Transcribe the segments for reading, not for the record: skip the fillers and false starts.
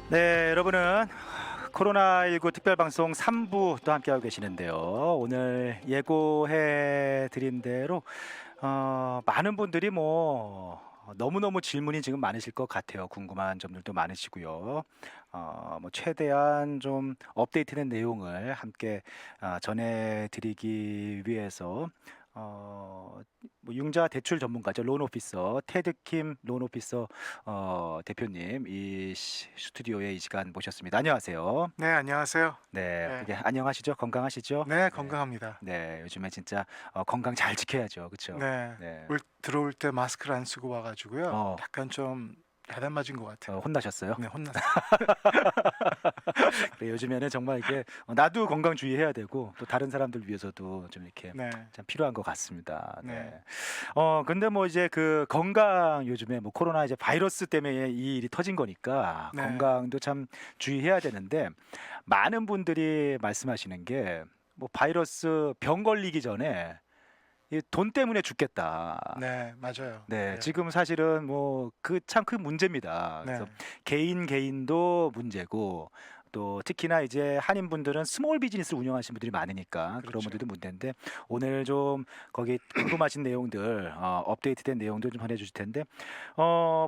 네, 여러분은 코로나19 특별방송 3부 또 함께하고 계시는데요. 오늘 예고해 드린 대로 많은 분들이 너무너무 질문이 지금 많으실 것 같아요. 궁금한 점들도 많으시고요. 최대한 좀 업데이트된 내용을 함께 전해드리기 위해서 융자 대출 전문가죠. 론 오피서 테드킴 론 오피서 대표님 이 스튜디오에 이 시간 모셨습니다. 안녕하세요. 네, 안녕하세요. 네, 네, 그게 안녕하시죠? 건강하시죠? 네, 네, 건강합니다. 네, 요즘에 진짜 건강 잘 지켜야죠, 그렇죠? 네, 네, 들어올 때 마스크를 안 쓰고 와가지고요. 어, 약간 좀 야단 맞은 것 같아요. 혼나셨어요? 네, 혼났어요. 그래, 요즘에는 정말 이게 나도 건강 주의해야 되고 또 다른 사람들 위해서도 좀 이렇게 네, 참 필요한 것 같습니다. 네, 네. 근데 이제 그 건강 요즘에 코로나 이제 바이러스 때문에 이 일이 터진 거니까 네, 건강도 참 주의해야 되는데 많은 분들이 말씀하시는 게 바이러스 병 걸리기 전에 이 돈 때문에 죽겠다. 네, 맞아요. 네, 네, 지금 사실은 그 참 큰 문제입니다. 네, 그래서 개인도 문제고 또 특히나 이제 한인분들은 스몰 비즈니스를 운영하시는 분들이 많으니까 그런 그렇죠. 분들도 문제인데 오늘 좀 거기 궁금하신 내용들 업데이트된 내용들 좀 전해주실 텐데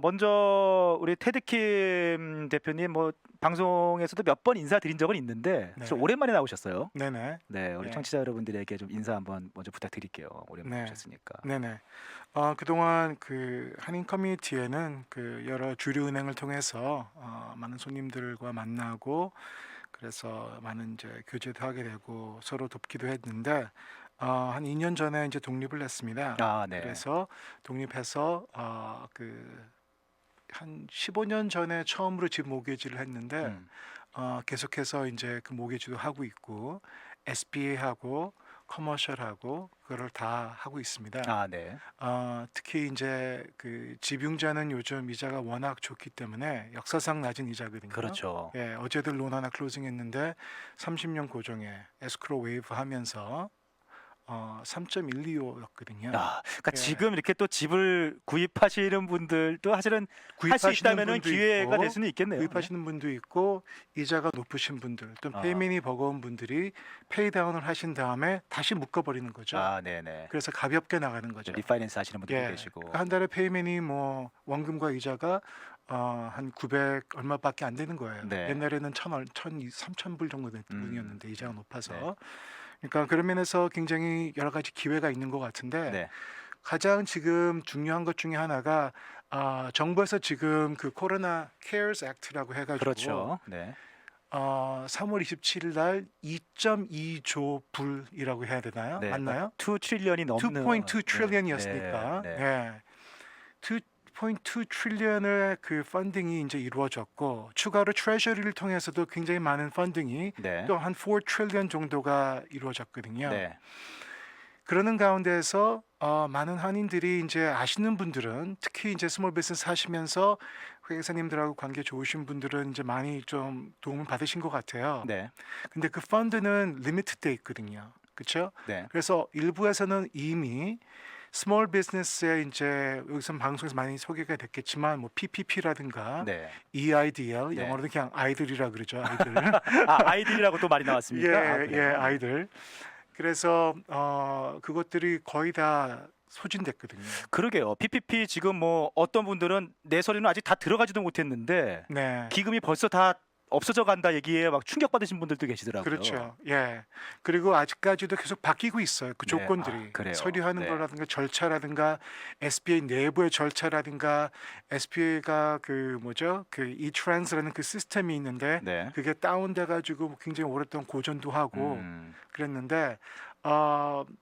먼저 우리 테드킴 대표님 방송에서도 몇 번 인사드린 적은 있는데 네, 좀 오랜만에 나오셨어요. 네, 네, 네, 우리 예, 청취자 여러분들에게 좀 인사 한번 먼저 부탁드릴게요. 오랜만에 네, 오셨으니까. 네, 네. 그동안 그 한인 커뮤니티에는 그 여러 주류 은행을 통해서 많은 손님들과 만나고 그래서 많은 이제 교제도 하게 되고 서로 돕기도 했는데 한 2년 전에 이제 독립을 했습니다. 아, 네. 그래서 독립해서 한 15년 전에 처음으로 집 모기지를 했는데 음. 계속해서 이제 그 모기지도 하고 있고 SBA하고 커머셜하고 그걸 다 하고 있습니다. 아, 네. 특히 이제 그 집융자는 요즘 이자가 워낙 좋기 때문에 역사상 낮은 이자거든요. 그렇죠. 예, 어제도 론 하나 클로징했는데 30년 고정에 에스크로 웨이브 하면서 3.125였거든요. 그러니까 예, 지금 이렇게 또 집을 구입하시는 분들도 사실은 할 수 구입하시는 있다면은 분도 기회가 될 있고 수는 있겠네요. 네. 구입하시는 분도 있고 이자가 높으신 분들 또 아, 페이맨이 버거운 분들이 페이다운을 하신 다음에 다시 묶어버리는 거죠. 네네. 그래서 가볍게 나가는 거죠. 리파이낸스 하시는 분들도 예, 계시고. 그러니까 한 달에 페이맨이 뭐 원금과 이자가 한 900 얼마밖에 안 되는 거예요. 네. 옛날에는 3,000불 정도 됐던 음, 분이었는데 이자가 높아서. 네. 그러니까 그런 면에서 굉장히 여러 가지 기회가 있는 것 같은데 네. 가장 지금 중요한 것 중에 하나가 정부에서 지금 그 코로나 케어스 액트라고 해가지고 그렇죠. 네. 3월 27일 날 2.2조 불이라고 해야 되나요? 네. 맞나요? 2 트릴리언이 넘는 2.2 네. 트릴리언이었으니까 네. 네. 2.2 트릴리언의 그 펀딩이 이제 이루어졌고 추가로 트레저리를 통해서도 굉장히 많은 펀딩이 네. 또 한 4 트릴리언 정도가 이루어졌거든요. 네. 그러는 가운데에서 많은 한인들이 이제 아시는 분들은 특히 이제 스몰 비즈니스 하시면서 회계사님들하고 관계 좋으신 분들은 이제 많이 좀 도움을 받으신 것 같아요. 네. 근데 그 펀드는 리미트돼 있거든요. 그렇죠? 네. 그래서 일부에서는 이미 스몰 비즈니스에 이제 여기서 방송에서 많이 소개가 됐겠지만 뭐 PPP라든가 네. EIDL 네. 영어로는 그냥 아이들이라 그러죠. 아이들. 아이들이라고 또 말이 나왔습니까? 예, 예, 그래요? 아이들. 그래서 그것들이 거의 다 소진됐거든요. 그러게요. PPP 지금 어떤 분들은 내 서류는 아직 다 들어가지도 못했는데 네. 기금이 벌써 다 없어져 간다 얘기에 막 충격받으신 분들도 계시더라고요. 그렇죠. 예. 그리고 아직까지도 계속 바뀌고 있어요. 그 네. 조건들이. 그래요. 서류하는 네. 거라든가 절차라든가 SBA 내부의 절차라든가 SBA가 그 뭐죠? 그 eTrans라는 그 시스템이 있는데 네. 그게 다운돼 가지고 굉장히 오랫동안 고전도 하고 그랬는데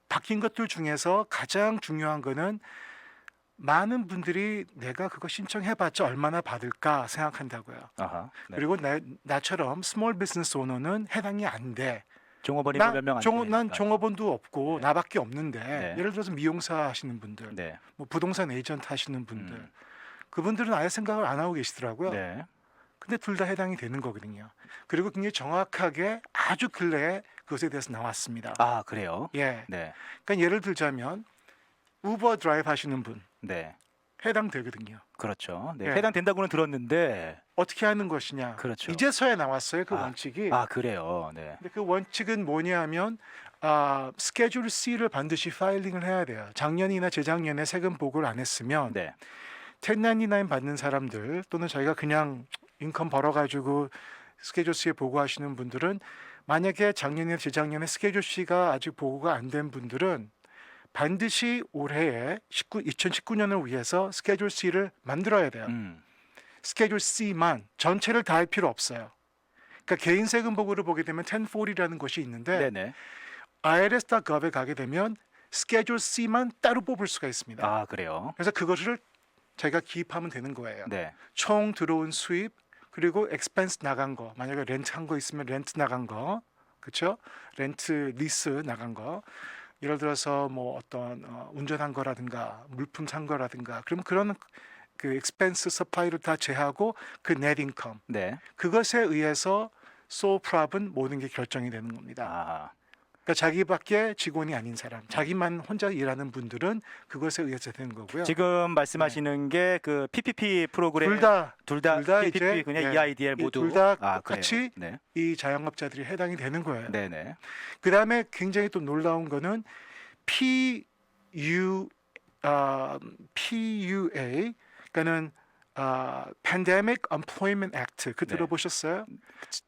바뀐 것들 중에서 가장 중요한 거는 많은 분들이 내가 그거 신청해봤자 얼마나 받을까 생각한다고요. 아하. 네. 그리고 나처럼 스몰 비즈니스 오너는 해당이 안 돼. 종업원이 몇 명 안 돼. 난 종업원도 없고 네. 나밖에 없는데 네. 예를 들어서 미용사 하시는 분들, 네. 뭐 부동산 에이전트 하시는 분들, 음. 그분들은 아예 생각을 안 하고 계시더라고요. 네. 근데 둘 다 해당이 되는 거거든요. 그리고 굉장히 정확하게 아주 근래에 그것에 대해서 나왔습니다. 아, 그래요? 예. 네. 그러니까 예를 들자면 우버 드라이브 하시는 분 네. 해당되거든요. 그렇죠. 네. 예. 해당된다고는 들었는데 어떻게 하는 것이냐? 그렇죠. 이제서야 나왔어요, 그 아, 원칙이. 아, 그래요. 네. 근데 그 원칙은 뭐냐면 스케줄 C를 반드시 파일링을 해야 돼요. 작년이나 재작년에 세금 보고를 안 했으면 네. 1099 받는 사람들 또는 자기가 그냥 인컴 벌어가지고 스케줄 C에 보고하시는 분들은 만약에 작년이나 재작년에 스케줄 C가 아직 보고가 안 된 분들은 반드시 올해에 2019년을 위해서 스케줄 C를 만들어야 돼요. 스케줄 C만 전체를 다 할 필요 없어요. 그러니까 개인 세금 보고를 보게 되면 1040이라는 것이 있는데 네네. irs.gov에 가게 되면 스케줄 C만 따로 뽑을 수가 있습니다. 아, 그래요. 그래서 그것을 자기가 기입하면 되는 거예요. 네. 총 들어온 수입 그리고 expense 나간 거, 만약에 렌트 한 거 있으면 렌트 나간 거, 그렇죠? 렌트 리스 나간 거. 예를 들어서 뭐 어떤 운전한 거라든가 물품 산 거라든가 그러면 그런 그 expense supply를 다 제하고 그 net income 네. 그것에 의해서 sole prop은 모든 게 결정이 되는 겁니다. 아. 그러니까 자기밖에 직원이 아닌 사람, 자기만 혼자 일하는 분들은 그것에 의해서 되는 거고요. 지금 말씀하시는 게 그 PPP 프로그램 둘 다 둘 다 PPP 이제, 그냥 예, EIDL 모두 둘 다 아, 똑같이 그래요? 네. 이 자영업자들이 해당이 되는 거예요. 네, 네. 그 다음에 굉장히 또 놀라운 거는 PUA, 그러니까는 Pandemic Employment Act 그 네. 들어보셨어요?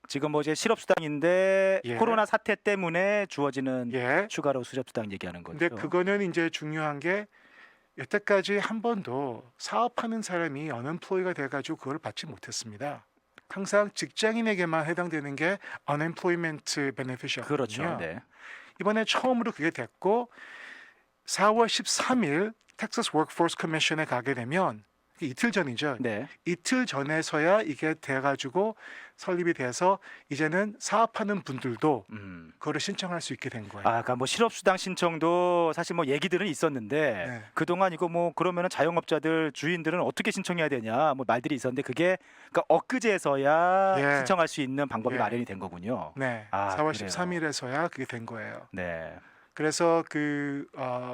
지금 뭐 이제 실업수당인데 예. 코로나 사태 때문에 주어지는 예. 추가로 실업수당 얘기하는 거죠. 근데 그거는 이제 중요한 게 여태까지 한 번도 사업하는 사람이 unemployed가 돼가지고 그걸 받지 못했습니다. 항상 직장인에게만 해당되는 게 unemployment benefici였거든요. 그렇죠. 네. 이번에 처음으로 그게 됐고 4월 13일 텍사스 워크포스 커미션에 가게 되면 이틀 전이죠. 네. 이틀 전에서야 이게 돼가지고 설립이 돼서 이제는 사업하는 분들도 그거를 신청할 수 있게 된 거예요. 아, 그러니까 뭐 실업수당 신청도 사실 뭐 얘기들은 있었는데 네. 그동안 이거 뭐 그러면은 자영업자들 주인들은 어떻게 신청해야 되냐 뭐 말들이 있었는데 그게 그러니까 엊그제서야 예. 신청할 수 있는 방법이 예. 마련이 된 거군요. 네, 아, 4월 그래요. 13일에서야 그게 된 거예요. 네. 그래서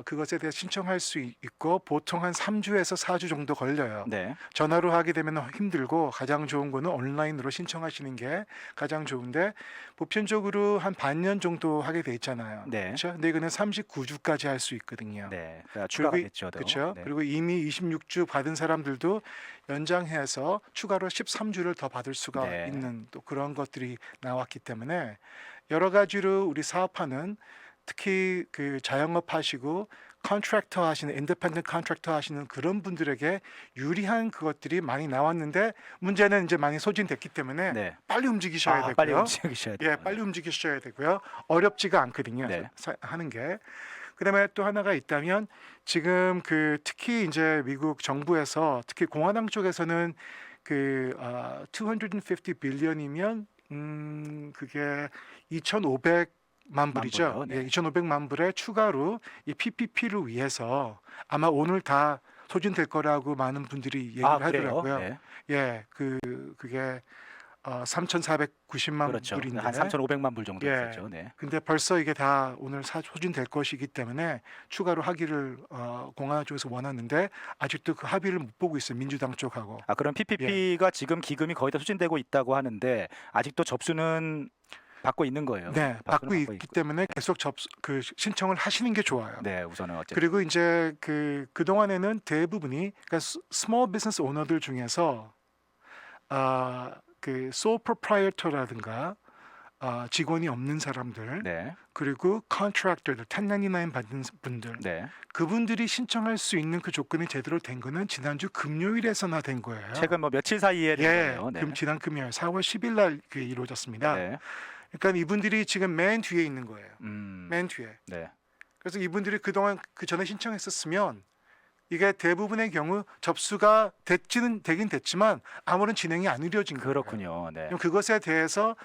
그것에 대해 신청할 수 있고 보통 한 3주에서 4주 정도 걸려요. 네. 전화로 하게 되면 힘들고 가장 좋은 거는 온라인으로 신청하시는 게 가장 좋은데 보편적으로 한 반년 정도 하게 돼 있잖아요. 네. 그렇죠? 근데 이거는 39주까지 할 수 있거든요. 네. 그러니까 추가가 그리고 됐죠. 더. 그렇죠. 네. 그리고 이미 26주 받은 사람들도 연장해서 추가로 13주를 더 받을 수가 네. 있는 또 그런 것들이 나왔기 때문에 여러 가지로 우리 사업하는 특히 그 자영업 하시고 컨트랙터 하시는 인디펜던트 컨트랙터 하시는 그런 분들에게 유리한 그것들이 많이 나왔는데 문제는 이제 많이 소진됐기 때문에 네. 빨리 움직이셔야 되고요. 빨리 움직이셔야 돼요. 예, 빨리 움직이셔야 되고요. 어렵지가 않거든요. 네. 하는 게. 그다음에 또 하나가 있다면 지금 그 특히 이제 미국 정부에서 특히 공화당 쪽에서는 그 250 빌리언이면 그게 2,500만 불이죠. 불이요? 네. 예, 2,500만 불에 추가로 이 PPP를 위해서 아마 오늘 다 소진될 거라고 많은 분들이 얘기를 아, 그래요? 하더라고요. 네. 예, 그게 3,490만 그렇죠. 불인데 한 3,500만 불 정도 예. 있었죠. 네. 근데 벌써 이게 다 오늘 소진될 것이기 때문에 추가로 하기를 공화당 쪽에서 원하는데 아직도 그 합의를 못 보고 있어요. 민주당 쪽하고. 아, 그럼 PPP가 지금 기금이 거의 다 소진되고 있다고 하는데 아직도 접수는 받고 있는 거예요. 네, 받고 접수는 있기 있고. 때문에 계속 그 신청을 하시는 게 좋아요. 네, 우선은 어쨌든 그리고 이제 그 동안에는 대부분이 그러니까 스몰 비즈니스 오너들 중에서 그 sole proprietor라든가 직원이 없는 사람들 네. 그리고 contractor들 1099 받는 분들 네. 그분들이 신청할 수 있는 그 조건이 제대로 된 거는 지난주 금요일에서나 된 거예요. 최근 뭐 며칠 사이에 된 예, 거예요. 네. 지난 금요일 4월 10일 날 그게 이루어졌습니다. 네. 그러니까 이분들이 지금 맨 뒤에 있는 거예요. 맨 뒤에. 네. 그래서 이분들이 그동안 그 전에 신청했었으면 이게 대부분의 경우 접수가 되긴 됐지만 아무런 진행이 안 이루어진 거예요. 그렇군요. 네. 그럼 그것에 대해서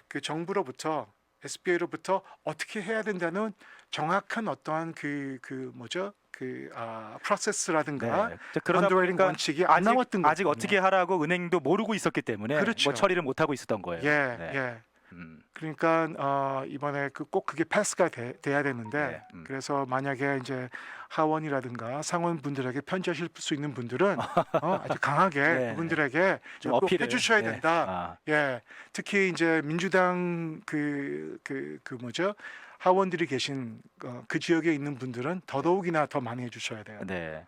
그 정부로부터 SBA로부터 어떻게 해야 된다는 정확한 어떠한 프로세스라든가 네. 그러다 언더라이팅 보니까 원칙이 안 나왔던 아직 거거든요. 어떻게 하라고 은행도 모르고 있었기 때문에 그렇죠. 뭐 처리를 못 하고 있었던 거예요. 예, 네. 예. 음, 그러니까 이번에 꼭 그게 패스가 돼야 되는데 네, 그래서 만약에 이제 하원이라든가 상원분들에게 편지하실 수 있는 분들은 아주 강하게 네, 그분들에게 좀 꼭 어필을 해주셔야 네. 된다. 아, 예, 특히 이제 민주당 하원들이 계신 그 지역에 있는 분들은 더더욱이나 더 많이 해주셔야 돼요. 네.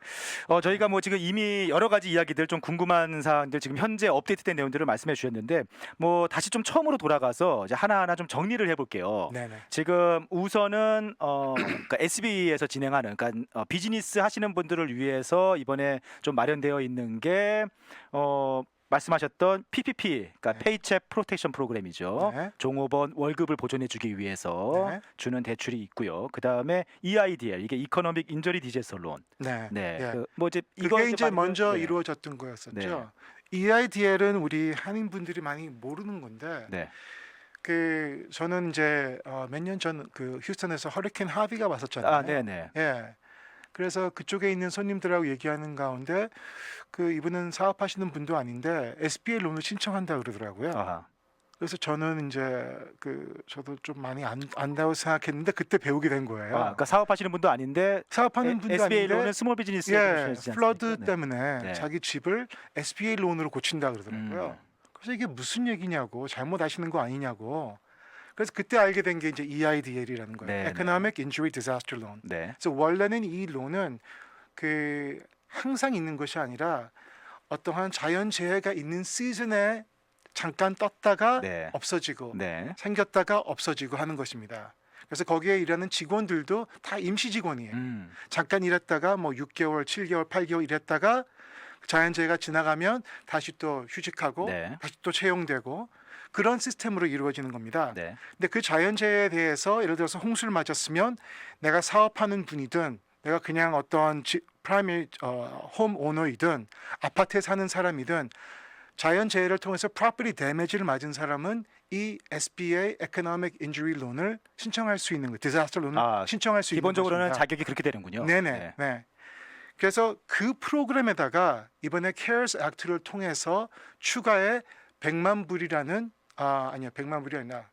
저희가 뭐 지금 이미 여러 가지 이야기들 좀 궁금한 사항들 지금 현재 업데이트된 내용들을 말씀해 주셨는데 뭐 다시 좀 처음으로 돌아가서 이제 하나하나 좀 정리를 해볼게요. 네네. 지금 우선은 그러니까 SB에서 진행하는 그러니까 비즈니스 하시는 분들을 위해서 이번에 좀 마련되어 있는 게 말씀하셨던 PPP, 그러니까 네. 페이첵 프로텍션 프로그램이죠. 네. 종업원 월급을 보존해주기 위해서 네. 주는 대출이 있고요. 그 다음에 EIDL, 이게 이코노믹 인저리 디제스터 론. 네. 네, 예. 뭐 이제 그게 이제 많이들- 먼저 네. 이루어졌던 거였었죠. 네. EIDL은 우리 한인분들이 많이 모르는 건데 네. 저는 이제 몇 년 전 그 휴스턴에서 허리케인 하비가 왔었잖아요. 아, 네네. 예. 그래서 그쪽에 있는 손님들하고 얘기하는 가운데 이분은 사업하시는 분도 아닌데 SBA 론을 신청한다 그러더라고요. 아하. 그래서 저는 이제 저도 좀 많이 안다고 생각했는데 그때 배우게 된 거예요. 그러니까 사업하시는 분도 아닌데 사업하는 분도 SBA 론은 아닌데 스몰 비즈니스 플러드 때문에 네. 자기 집을 SBA 론으로 고친다 그러더라고요. 그래서 이게 무슨 얘기냐고, 잘못 아시는 거 아니냐고. 그래서 그때 알게 된 게 이제 EIDL이라는 거예요. 네, Economic Injury Disaster Loan. 네. 그래서 원래는 이 론은 항상 있는 것이 아니라 어떠한 자연재해가 있는 시즌에 잠깐 떴다가 네. 없어지고 네. 생겼다가 없어지고 하는 것입니다. 그래서 거기에 일하는 직원들도 다 임시 직원이에요. 잠깐 일했다가 뭐 6개월, 7개월, 8개월 일했다가 자연재해가 지나가면 다시 또 휴직하고 네. 다시 또 채용되고 그런 시스템으로 이루어지는 겁니다. 네. 근데 그 자연재해에 대해서 예를 들어서 홍수를 맞았으면 내가 사업하는 분이든 내가 그냥 어떤 프라이머리 홈 오너이든 아파트에 사는 사람이든 자연재해를 통해서 프로퍼티 데미지를 맞은 사람은 이 SBA Economic Injury Loan을 신청할 수 있는 거예요. 디자스터 론을 신청할 수 있는 기본적으로는 것입니다. 자격이 그렇게 되는군요. 네네. 네. 그래서 그 프로그램에다가 이번에 CARES Act를 통해서 추가에 100만 불이라는 아니요 100만 불이 아니라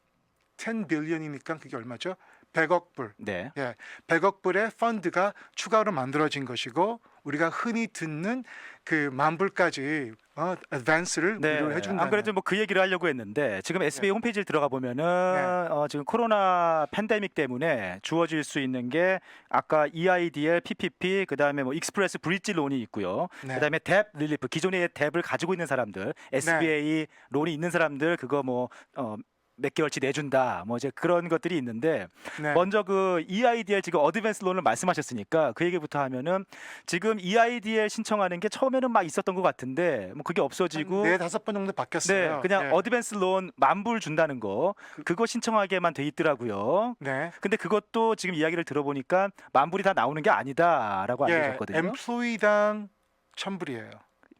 10 빌리언이니까 그게 얼마죠? 100억 불. 네. 예, 100억 불의 펀드가 추가로 만들어진 것이고 우리가 흔히 듣는 그 만 불까지 어드밴스를 무료로 해준다. 안 그래도 뭐 그 얘기를 하려고 했는데 지금 SBA 홈페이지를 들어가 보면은 지금 코로나 팬데믹 때문에 주어질 수 있는 게 아까 EIDL, PPP, 그다음에 뭐 익스프레스 브릿지 론이 있고요. 네. 그다음에 뎁 릴리프, 기존의 뎁을 가지고 있는 사람들, SBA 론이 있는 사람들 그거 뭐 몇 개월치 내준다 뭐 이제 그런 것들이 있는데 네. 먼저 그 EIDL 지금 어드밴스 론을 말씀하셨으니까 그 얘기부터 하면은 지금 EIDL 신청하는 게 처음에는 막 있었던 것 같은데 뭐 그게 없어지고 네, 5번 정도 바뀌었어요. 네, 그냥 네. 어드밴스 론 10,000불 준다는 거 그거 신청하게만 돼 있더라고요. 네. 근데 그것도 지금 이야기를 들어보니까 10,000불이 다 나오는 게 아니다라고 알려졌거든요. 엠플로이당 1,000불이에요.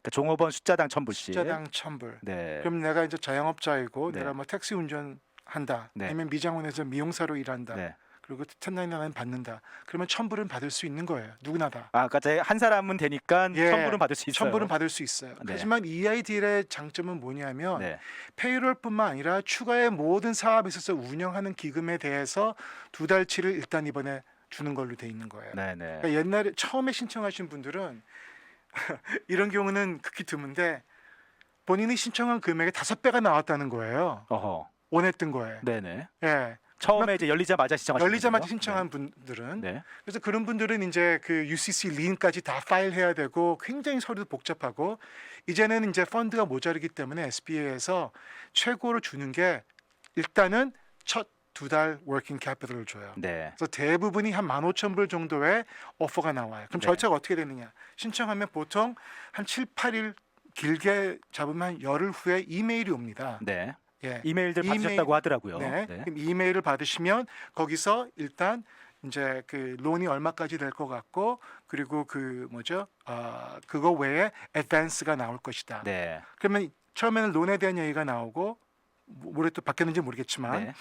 그러니까 종업원 숫자당 1,000불씩. 숫자당 1,000불. 네. 그럼 내가 이제 자영업자이고 네. 내가 뭐 택시 운전한다. 네. 아니면 미장원에서 미용사로 일한다. 네. 그리고 1099 받는다. 그러면 1,000불은 받을 수 있는 거예요. 누구나 다. 그러니까 한 사람은 되니까 예, 1,000불은 받을 수 있어요. 1,000불은 받을 수 있어요. 네. 하지만 EIDL의 장점은 뭐냐면 네. 페이롤뿐만 아니라 추가의 모든 사업에 있어서 운영하는 기금에 대해서 2달치를 일단 이번에 주는 걸로 돼 있는 거예요. 네, 네. 그러니까 옛날에 처음에 신청하신 분들은 이런 경우는 극히 드문데 본인이 신청한 금액의 5배가 나왔다는 거예요. 어허. 원했던 거예요. 네, 네. 예. 처음에 이제 열리자마자 신청하신 열리자마자 거군요. 신청한 분들은 네. 그래서 그런 분들은 이제 그 UCC 린까지 다 파일해야 되고 굉장히 서류도 복잡하고 이제는 이제 펀드가 모자르기 때문에 SBA에서 최고로 주는 게 일단은 첫 2달 워킹 캐피털을 줘요. 네. 그래서 대부분이 한 15,000불 정도의 오퍼가 나와요. 그럼 네. 절차가 어떻게 되느냐? 신청하면 보통 한 7, 8일 길게 잡으면 열흘 후에 이메일이 옵니다. 네. 예. 이메일들 받으셨다고 하더라고요. 네. 네. 그럼 이메일을 받으시면 거기서 일단 이제 그 론이 얼마까지 될 것 같고 그리고 그거 외에 애드밴스가 나올 것이다. 네. 그러면 처음에는 론에 대한 얘기가 나오고 올해 또 바뀌었는지 모르겠지만 네.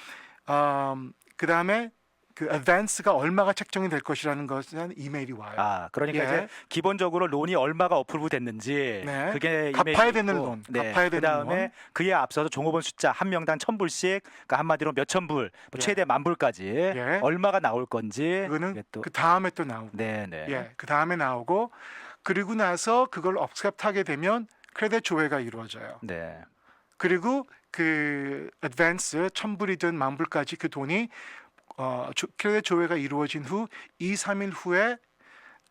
그 다음에 그 advance가 얼마가 책정이 될 것이라는 것은 이메일이 와요. 아, 그러니까 예. 이제 기본적으로 론이 얼마가 어프로브 됐는지 네. 그게 갚아야 이메일이 되는 있고, 론, 네. 갚아야 되는 그다음에 론. 그에 앞서서 종업원 숫자 한 명당 1,000불씩, 그러니까 한마디로 몇천 불, 뭐 예. 최대 10,000불까지 예. 얼마가 나올 건지 그거는 이게 또 그 다음에 또 나오고, 네, 네. 예, 그 다음에 나오고 그리고 나서 그걸 억셉트하게 되면 크레딧 조회가 이루어져요. 네. 그리고 그 advance 1,000불이든 10,000불까지 그 돈이 크레딧 조회가 이루어진 후 2, 3일 후에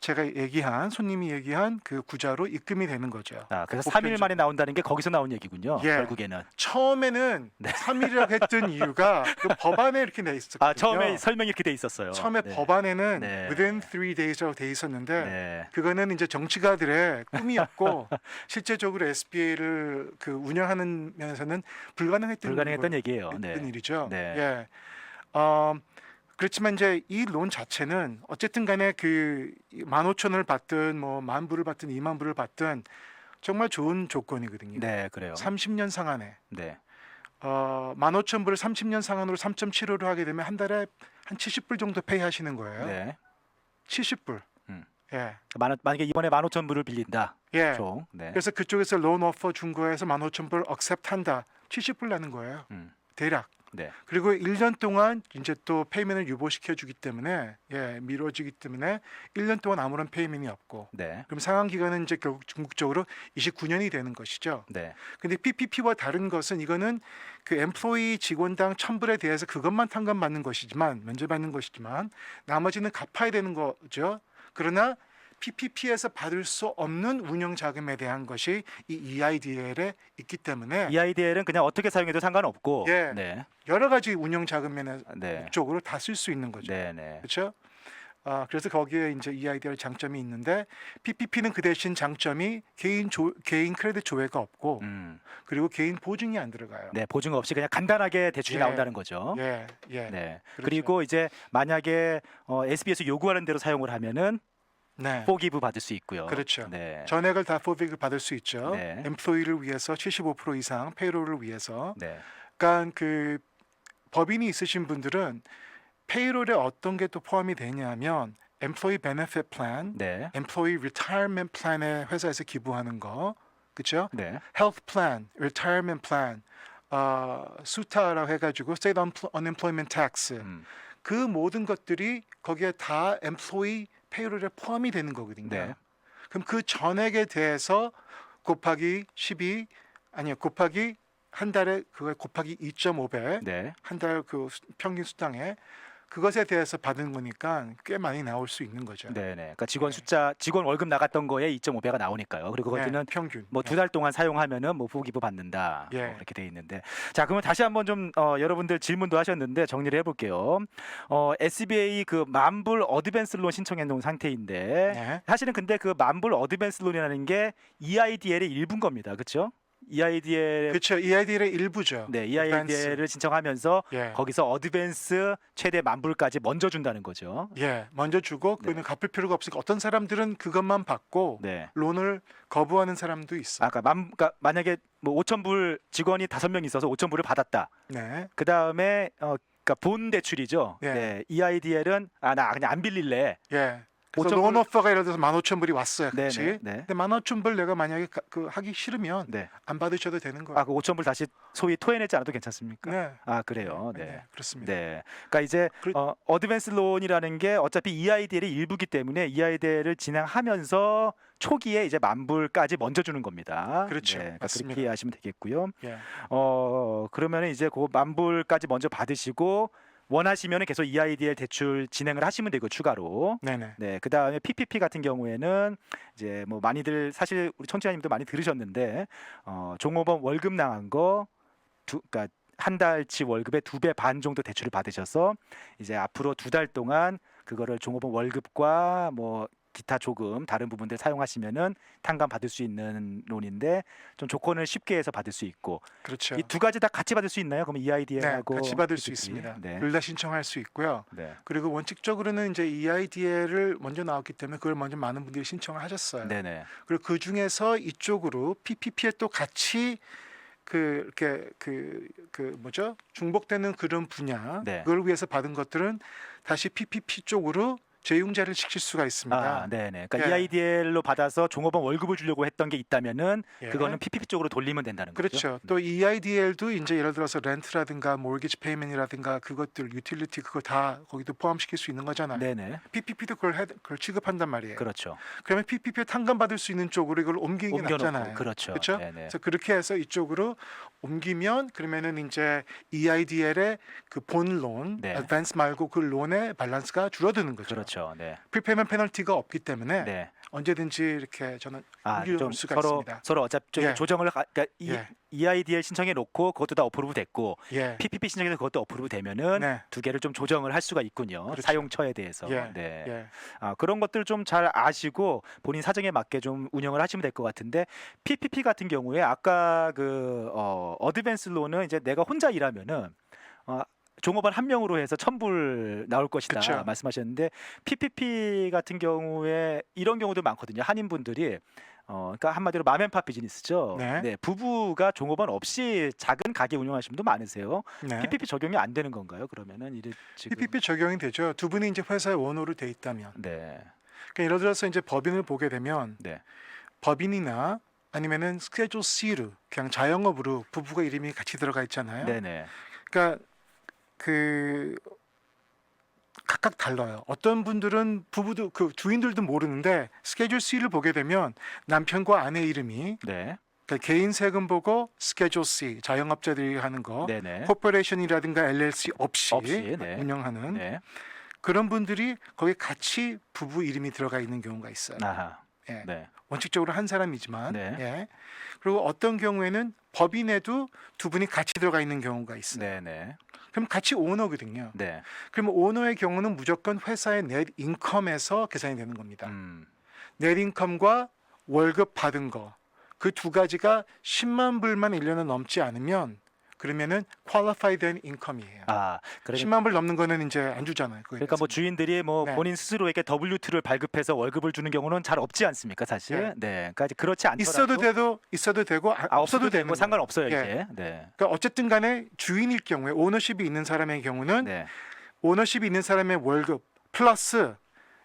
제가 손님이 얘기한 그 구자로 입금이 되는 거죠. 아, 그래서 보편적- 3일 만에 나온다는 게 거기서 나온 얘기군요. 예. 결국에는. 처음에는 네. 3일이라고 했던 이유가 그 법안에 이렇게 돼 있었거든요. 아, 처음에 설명이 이렇게 돼 있었어요. 처음에 네. 법안에는 네. within 3 days라고 돼 있었는데 네. 그거는 이제 정치가들의 꿈이었고 실제적으로 SBA를 그 운영하는 면에서는 불가능했던 얘기예요. 네. 일이죠. 네. 예. 그렇지만 이제 이 론 자체는 어쨌든 간에 그 15,000원을 받든 뭐 10,000불을 받든 20,000불을 받든 정말 좋은 조건이거든요. 네, 그래요. 30년 상한에 네. 15,000불을 30년 상한으로 3.75로 하게 되면 한 달에 한 70불 정도 페이하시는 거예요. 네. 70불. 음. 예. 만약에 이번에 15,000불을 빌린다. 예. 총. 네. 그래서 그쪽에서 론 오퍼 준 거에서 15,000불 억셉트한다. 70불 나는 거예요. 대략. 네. 그리고 1년 동안 이제 또 페이먼을 유보시켜 주기 때문에 미뤄지기 때문에 1년 동안 아무런 페이먼이 없고 네. 그럼 상환 기간은 이제 결국 궁극적으로 29년이 되는 것이죠. 네. 근데 PPP와 다른 것은 이거는 그 엠플로이 직원당 1,000불에 대해서 그것만 탕감받는 것이지만 면제받는 것이지만 나머지는 갚아야 되는 거죠. 그러나 PPP에서 받을 수 없는 운영 자금에 대한 것이 이 EIDL에 있기 때문에 EIDL은 그냥 어떻게 사용해도 상관없고. 예. 네. 여러 가지 운영 자금 면의 네. 목적으로 다 쓸 수 있는 거죠. 네, 네. 그렇죠? 그래서 거기에 이제 EIDL 장점이 있는데 PPP는 그 대신 장점이 개인 크레딧 조회가 없고 그리고 개인 보증이 안 들어가요. 네, 보증 없이 그냥 간단하게 대출이 예. 나온다는 거죠. 예. 네. 그렇죠. 그리고 이제 만약에 SBS 요구하는 대로 사용을 하면은 네. 포기브 받을 수 있고요. 그렇죠. 네. 전액을 다 포빅을 받을 수 있죠. 네. 엠플로이를 위해서 75% 이상 페이롤을 위해서. 네. 그러니까 그 법인이 있으신 분들은 페이롤에 어떤 게 또 포함이 되냐면 Employee Benefit Plan, 네. Employee Retirement Plan에 회사에서 기부하는 거, 그렇죠? 네. Health Plan, Retirement Plan, 수타라고 해가지고 State Unemployment Tax, 그 모든 것들이 거기에 다 Employee 페이롤에 포함이 되는 거거든요. 네. 그럼 그 전액에 대해서 곱하기 12 아니요 곱하기 한 달에 그걸 곱하기 2.5배 네. 한 달 그 평균 수당에 그것에 대해서 받은 거니까 꽤 많이 나올 수 있는 거죠. 네, 네. 그러니까 직원 월급 나갔던 거에 2.5배가 나오니까요. 그리고 거기는 평균 뭐 2달 동안 사용하면은 뭐 포기부 받는다. 예. 뭐 그렇게 돼 있는데. 자, 그러면 다시 한번 좀 여러분들 질문도 하셨는데 정리를 해 볼게요. SBA 그 만불 어드밴스 론 신청해 놓은 상태인데 네. 사실은 근데 그 만불 어드밴스 론이라는 게 EIDL의 일부인 겁니다. 그렇죠? EIDL 그렇죠. EIDL의 일부죠. 네, EIDL을 신청하면서 예. 거기서 어드밴스 최대 만불까지 먼저 준다는 거죠. 예, 먼저 주고 그거는 갚을 필요가 없으니까 어떤 사람들은 그것만 받고 네. 론을 거부하는 사람도 있어. 그러니까 만약에 뭐 5,000불 직원이 5명 있어서 5,000불을 받았다. 네. 그 다음에 그러니까 본 대출이죠. 예. 네, EIDL은 나 그냥 안 빌릴래. 예. 그래서 5,000불 론 오퍼가 예를 들어서 15,000불이 왔어요. 그렇지? 네, 네. 근데 15,000불 내가 만약에 그 하기 싫으면 네. 안 받으셔도 되는 거예요. 그 5,000불 다시 소위 토해내지 않아도 괜찮습니까? 네. 그래요. 네. 네, 그렇습니다. 네. 그러니까 이제 어드밴스 론이라는 게 어차피 EIDL의 일부기 때문에 EIDL을 진행하면서 초기에 이제 만불까지 먼저 주는 겁니다. 그렇죠. 네, 그러니까 맞습니다. 그렇게 이해하시면 되겠고요. 예. 그러면 이제 그 만불까지 먼저 받으시고 원하시면 계속 EIDL 대출 진행을 하시면 되고 추가로. 네네. 네, 그 다음에 PPP 같은 경우에는 이제 뭐 많이들 사실 우리 청취자님도 많이 들으셨는데 종업원 월급 나간 거 그러니까 한 달치 월급의 2배 반 정도 대출을 받으셔서 이제 앞으로 2달 동안 그거를 종업원 월급과 뭐 기타 조금 다른 부분들 사용하시면은 탕감 받을 수 있는 론인데 좀 조건을 쉽게 해서 받을 수 있고 그렇죠. 이 두 가지 다 같이 받을 수 있나요? 그러면 네, EIDL하고 같이 받을 수 있습니다. 네. 둘 다 신청할 수 있고요. 네. 그리고 원칙적으로는 이제 EIDL을 먼저 나왔기 때문에 그걸 먼저 많은 분들이 신청을 하셨어요. 네네. 그리고 그 중에서 이쪽으로 PPP에 또 같이 이렇게 뭐죠? 중복되는 그런 분야 네. 그걸 위해서 받은 것들은 다시 PPP 쪽으로 재융자를 시킬 수가 있습니다. 아, 네네. 그러니까 예. EIDL로 받아서 종업원 월급을 주려고 했던 게 있다면은 예. 그거는 PPP 쪽으로 돌리면 된다는 거죠. 그렇죠. 또 EIDL도 이제 예를 들어서 렌트라든가 모기지 페이먼이라든가 그것들 유틸리티 그거 다 거기도 포함시킬 수 있는 거잖아요. 네네. PPP도 그걸 취급한단 말이에요. 그렇죠. 그러면 PPP 탕감 받을 수 있는 쪽으로 이걸 옮기는 게 옮겨놓고 낫잖아요. 그렇죠. 그렇죠? 네네. 그래서 그렇게 해서 이쪽으로 옮기면 그러면은 이제 EIDL의 그 본론, 네. 어드밴스 말고 그 론의 밸런스가 줄어드는 거죠. 그렇죠. 네. 프리페이먼트 페널티가 없기 때문에 네. 언제든지 이렇게 저는 아, 옮길 좀 수가 서로 있습니다. 서로 어차피 좀 예. 조정을 그러니까 예. EIDL 신청해 놓고 그것도 다 어프로브 됐고 예. PPP 신청해서 그것도 어프로브 되면은 네. 두 개를 좀 조정을 할 수가 있군요. 그렇죠. 사용처에 대해서. 예. 네. 예. 아, 그런 것들 좀 잘 아시고 본인 사정에 맞게 좀 운영을 하시면 될 것 같은데 PPP 같은 경우에 아까 그 어드밴스 론은 이제 내가 혼자 일하면은 종업원 한 명으로 해서 1,000불 나올 것이다 그쵸. 말씀하셨는데 PPP 같은 경우에 이런 경우도 많거든요. 한인분들이 그러니까 한마디로 맘앤팝 비즈니스죠. 네. 부부가 종업원 없이 작은 가게 운영하시는 분도 많으세요. 네. PPP 적용이 안 되는 건가요? 그러면은 이게 지금 PPP 적용이 되죠. 두 분이 이제 회사에 원으로 돼 있다면. 네. 그러니까 예를 들어서 이제 법인을 보게 되면 네. 법인이나 아니면은 스케줄 C로 그냥 자영업으로 부부가 이름이 같이 들어가 있잖아요. 네네. 그러니까 그 각각 달라요. 어떤 분들은 부부도 그 주인들도 모르는데 스케줄 C를 보게 되면 남편과 아내 이름이 네. 그러니까 개인 세금 보고 스케줄 C 자영업자들이 하는 거, 네네. 코퍼레이션이라든가 LLC 없이 네. 운영하는 네. 그런 분들이 거기 같이 부부 이름이 들어가 있는 경우가 있어요. 아하. 예. 네. 원칙적으로 한 사람이지만, 네. 예. 그리고 어떤 경우에는 법인에도 두 분이 같이 들어가 있는 경우가 있어요. 네네. 그럼 같이 오너거든요. 네. 그러면 오너의 경우는 무조건 회사의 넷 인컴에서 계산이 되는 겁니다. 넷 인컴과 월급 받은 거 그 두 가지가 10만 불만 1년에 넘지 않으면 그러면은 qualified income이에요. 아, 그러니까 10만 불 넘는 거는 이제 안 주잖아요. 그거에 그러니까 뭐 대해서는. 주인들이 뭐 네. 본인 스스로에게 W2를 발급해서 월급을 주는 경우는 잘 없지 않습니까, 사실? 네. 네. 그러니까 이제 그렇지 않더라도 있어도 되고 없어도 되는 뭐 거예요. 상관없어요, 예. 이제. 네. 그러니까 어쨌든 간에 주인일 경우에 오너십이 있는 사람의 경우는 네. 오너십이 있는 사람의 월급 플러스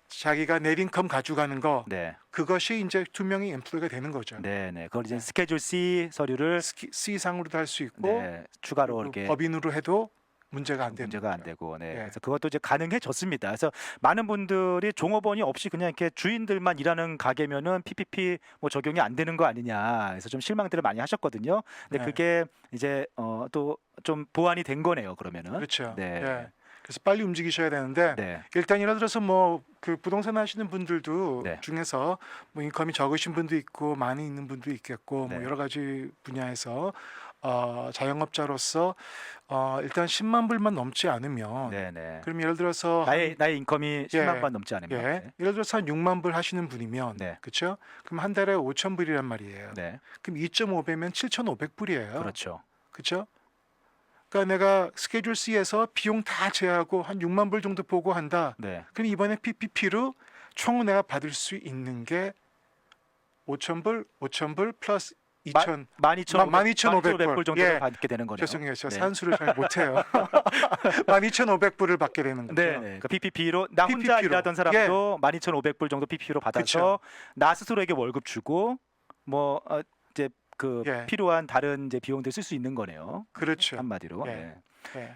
자기가 넷 인컴 가져가는 거 네. 그것이 이제 두 명이 엠플로이가 되는 거죠. 네, 네. 그걸 이제 네. 스케줄 C 서류를 C 상으로도 할 수 있고 네, 추가로 그리고 이렇게 법인으로 해도 문제가 안 되는 문제가 안 거예요. 되고, 네. 예. 그래서 그것도 이제 가능해졌습니다. 그래서 많은 분들이 종업원이 없이 그냥 이렇게 주인들만 일하는 가게면은 PPP 뭐 적용이 안 되는 거 아니냐, 그래서 좀 실망들을 많이 하셨거든요. 근데 네. 그게 이제 또 좀 보완이 된 거네요. 그러면은. 그렇죠. 네. 예. 그래서 빨리 움직이셔야 되는데 네. 일단 예를 들어서 뭐 그 부동산 하시는 분들도 네. 중에서 뭐 인컴이 적으신 분도 있고 많이 있는 분도 있겠고 네. 뭐 여러 가지 분야에서 자영업자로서 일단 10만 불만 넘지 않으면 네, 네. 그럼 예를 들어서 나의 인컴이 10만 예. 원 넘지 않으면. 예, 네. 예를 들어서 한 6만 불 하시는 분이면 네. 그렇죠? 그럼 한 달에 5천 불이란 말이에요. 네. 그럼 2.5배면 7,500불이에요. 그렇죠. 그렇죠? 그러니까 내가 스케줄 C에서 비용 다 제하고 한 6만 불 정도 보고 한다. 네. 그럼 이번에 PPP로 총 내가 받을 수 있는 게 5천 불 플러스 2천 12,500불 정도를 예. 받게 되는 거네요. 죄송해요. 제가 네. 산수를 잘 못해요. 12,500불을 받게 되는 거죠. 네, 네. 그러니까 PPP로 나 혼자 PPP 로. 일하던 사람도 12,500불 정도 PPP로 받아서 그쵸. 나 스스로에게 월급 주고 뭐 이제 그 예. 필요한 다른 이제 비용들 쓸 수 있는 거네요. 그렇죠. 한마디로. 예. 네. 예.